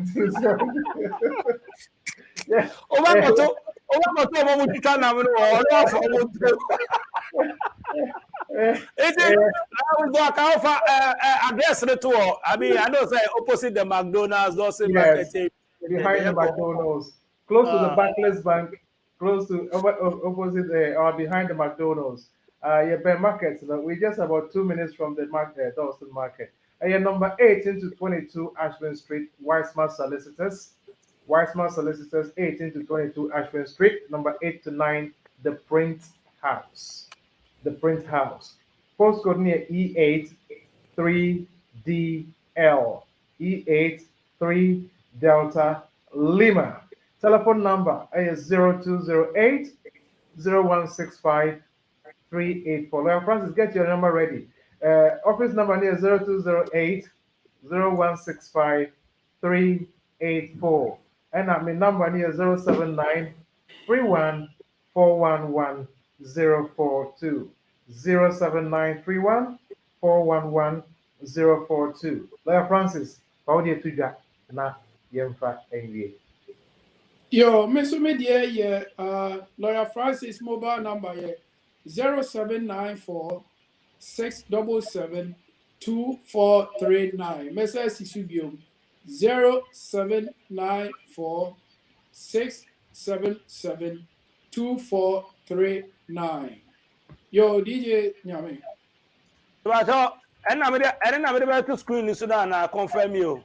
Yeah. Over mo mu tita na me no o for mo. Address the tour. I mean, I know say opposite the McDonald's, Dawson Market. Behind the McDonald's, close to the Barclays Bank, close to opposite or behind the McDonald's. Yeah, market. So we're just about 2 minutes from the market, Dawson Market. Yeah, number 18 to 22 Ashburn Street, Wiseman Solicitors. Wiseman Solicitors, 18 to 22 Ashburn Street. Number 8 to 9, The Print House. The Print House. Postcode near E8 3DL. E8 3 Delta Lima. Telephone number is 0208 0165 384. Lawyer Francis, get your number ready. Office number near 0208 0165 384. And my number near 079 31 411 042. 07931 411 042. Lawyer Francis, how do you do that? Na yemfa enwie. Yo, Mr. Media, yeah, Lawyer Francis mobile number, yeah, 0794 677 2439. Message Sisubium 0794 677 2439. Yo, DJ Nyame. But and I'm to screen so that I confirm you.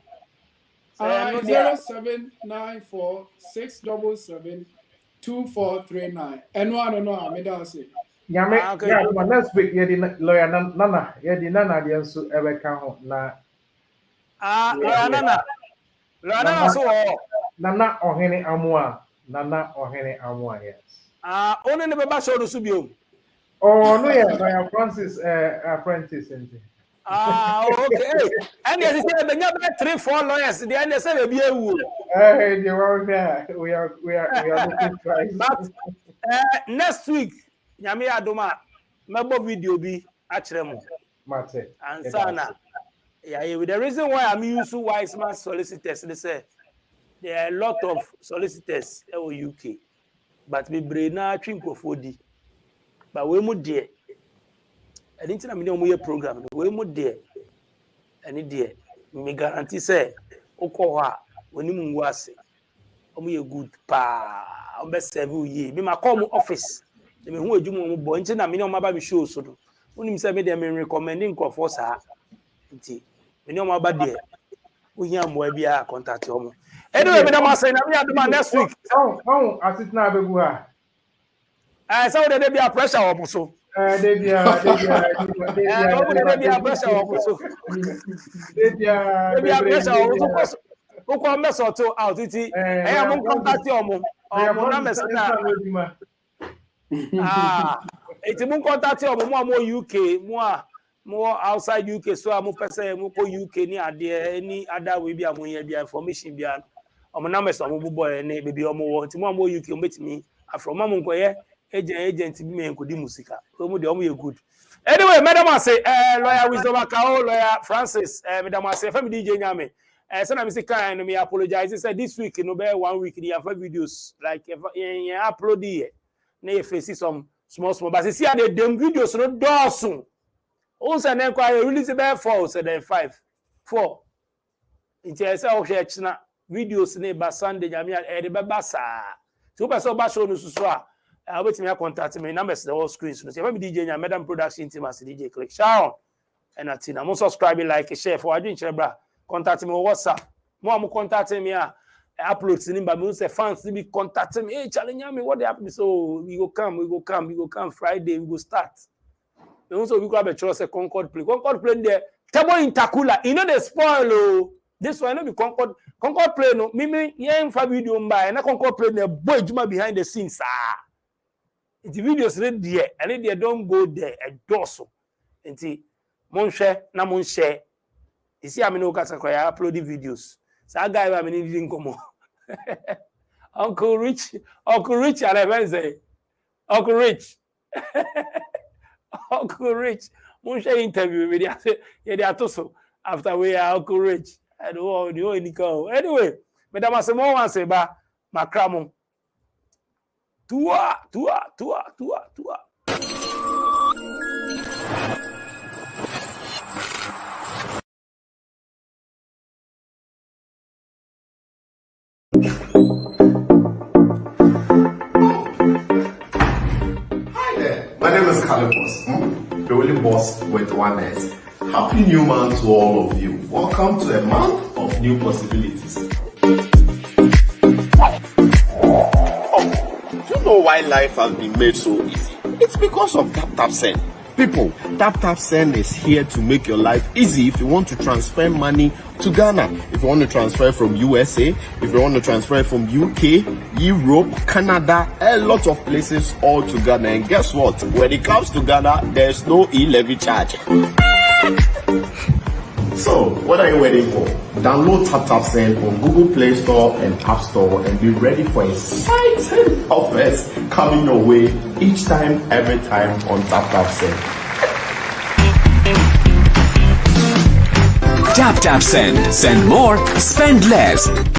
0794 677 2439. And no, I made us say. Yame, yeah, next week, lawyer Nana, Nana, the answer ever count na. Nana so Nana Ohene Amua, yes. Only the Baba show the Subio. Oh, no, yeah, my Francis apprentice. Okay. And yes, the number 3-4 lawyers, the end say be a woo. Hey, they were there. We are looking for But next week, Nyame Adoma, mebo video be atremo. Mate. And sana. Yeah, with the reason why I'm using wise man solicitors, they say there are a lot of solicitors in UK. But we bring na twinkofodi. But we mu there. I didn't know we a program. We mu there. Any there. Me guarantee say okowa when you mwase. Omu good pa. Ombe serve ye. Me ma call mu office. Me hu adwuma mu bo. Nti na me no maba me show so do. Unim say me dey me recommending nkofo sa. Nti me no maba there. Uhia mo bia contact omo. Anyway, me dem say na me aduma next week. Oh, asit na abegu ha. So there be a pressure up so. They be a pressure who come mess or two out it. I am contact you it's mun contact you more UK, more outside UK, so I'm person UK ni any other way be information be am number some boy and baby more UK me from mama agent be me nkodi musika omu de omu ye good. Anyway, madam I say lawyer Wisdom Akao, lawyer Francis, madam I say family DJ Nyame. So na me say kind me apologize. He said this week no be 1 week the have videos like upload here. Na you face some small but see the dem videos no dosun. Also na enquire release be 4 so then 5 4. Inti say o share china videos na ba Sunday Nyame e de be ba sa. So person ba show no susu a I wait me contact me numbers the whole screen so if I'm DJ Nyame Madam Production team as DJ click Sharon and Atina mo subscribe like share for adwin chere bra contact me on WhatsApp mo am contact me upload number me say fans be contact me hey challenge me what they happen so we go come Friday we go start me also we go have a choice Concord play there table in Takula you know they spoil this one no be Concord play no me here for video mba na Concord play the boy juma behind the scenes the videos read there and they don't go there a dorsal nti mon share na mon share you see I'm no kasa kwa upload videos so that guy we need nkomo Uncle Rich and I say Uncle Rich mon share interview with you they are so after we are Uncle Rich I don't know any go anyway madam asemo wan say ba makramo Tua. Hi there, my name is Calipos, the only boss with one S. Happy new month to all of you. Welcome to a month of new possibilities. Know why life has been made so easy? It's because of Tap Send. People, Tap Send is here to make your life easy if you want to transfer money to Ghana, if you want to transfer from USA, if you want to transfer from UK, Europe, Canada, a lot of places all to Ghana. And guess what? When it comes to Ghana, there's no e-levy charge. So, what are you waiting for? Download Tap Send on Google Play Store and App Store and be ready for exciting offers coming your way each time, every time on Tap Send. Tap Send. Send more, spend less.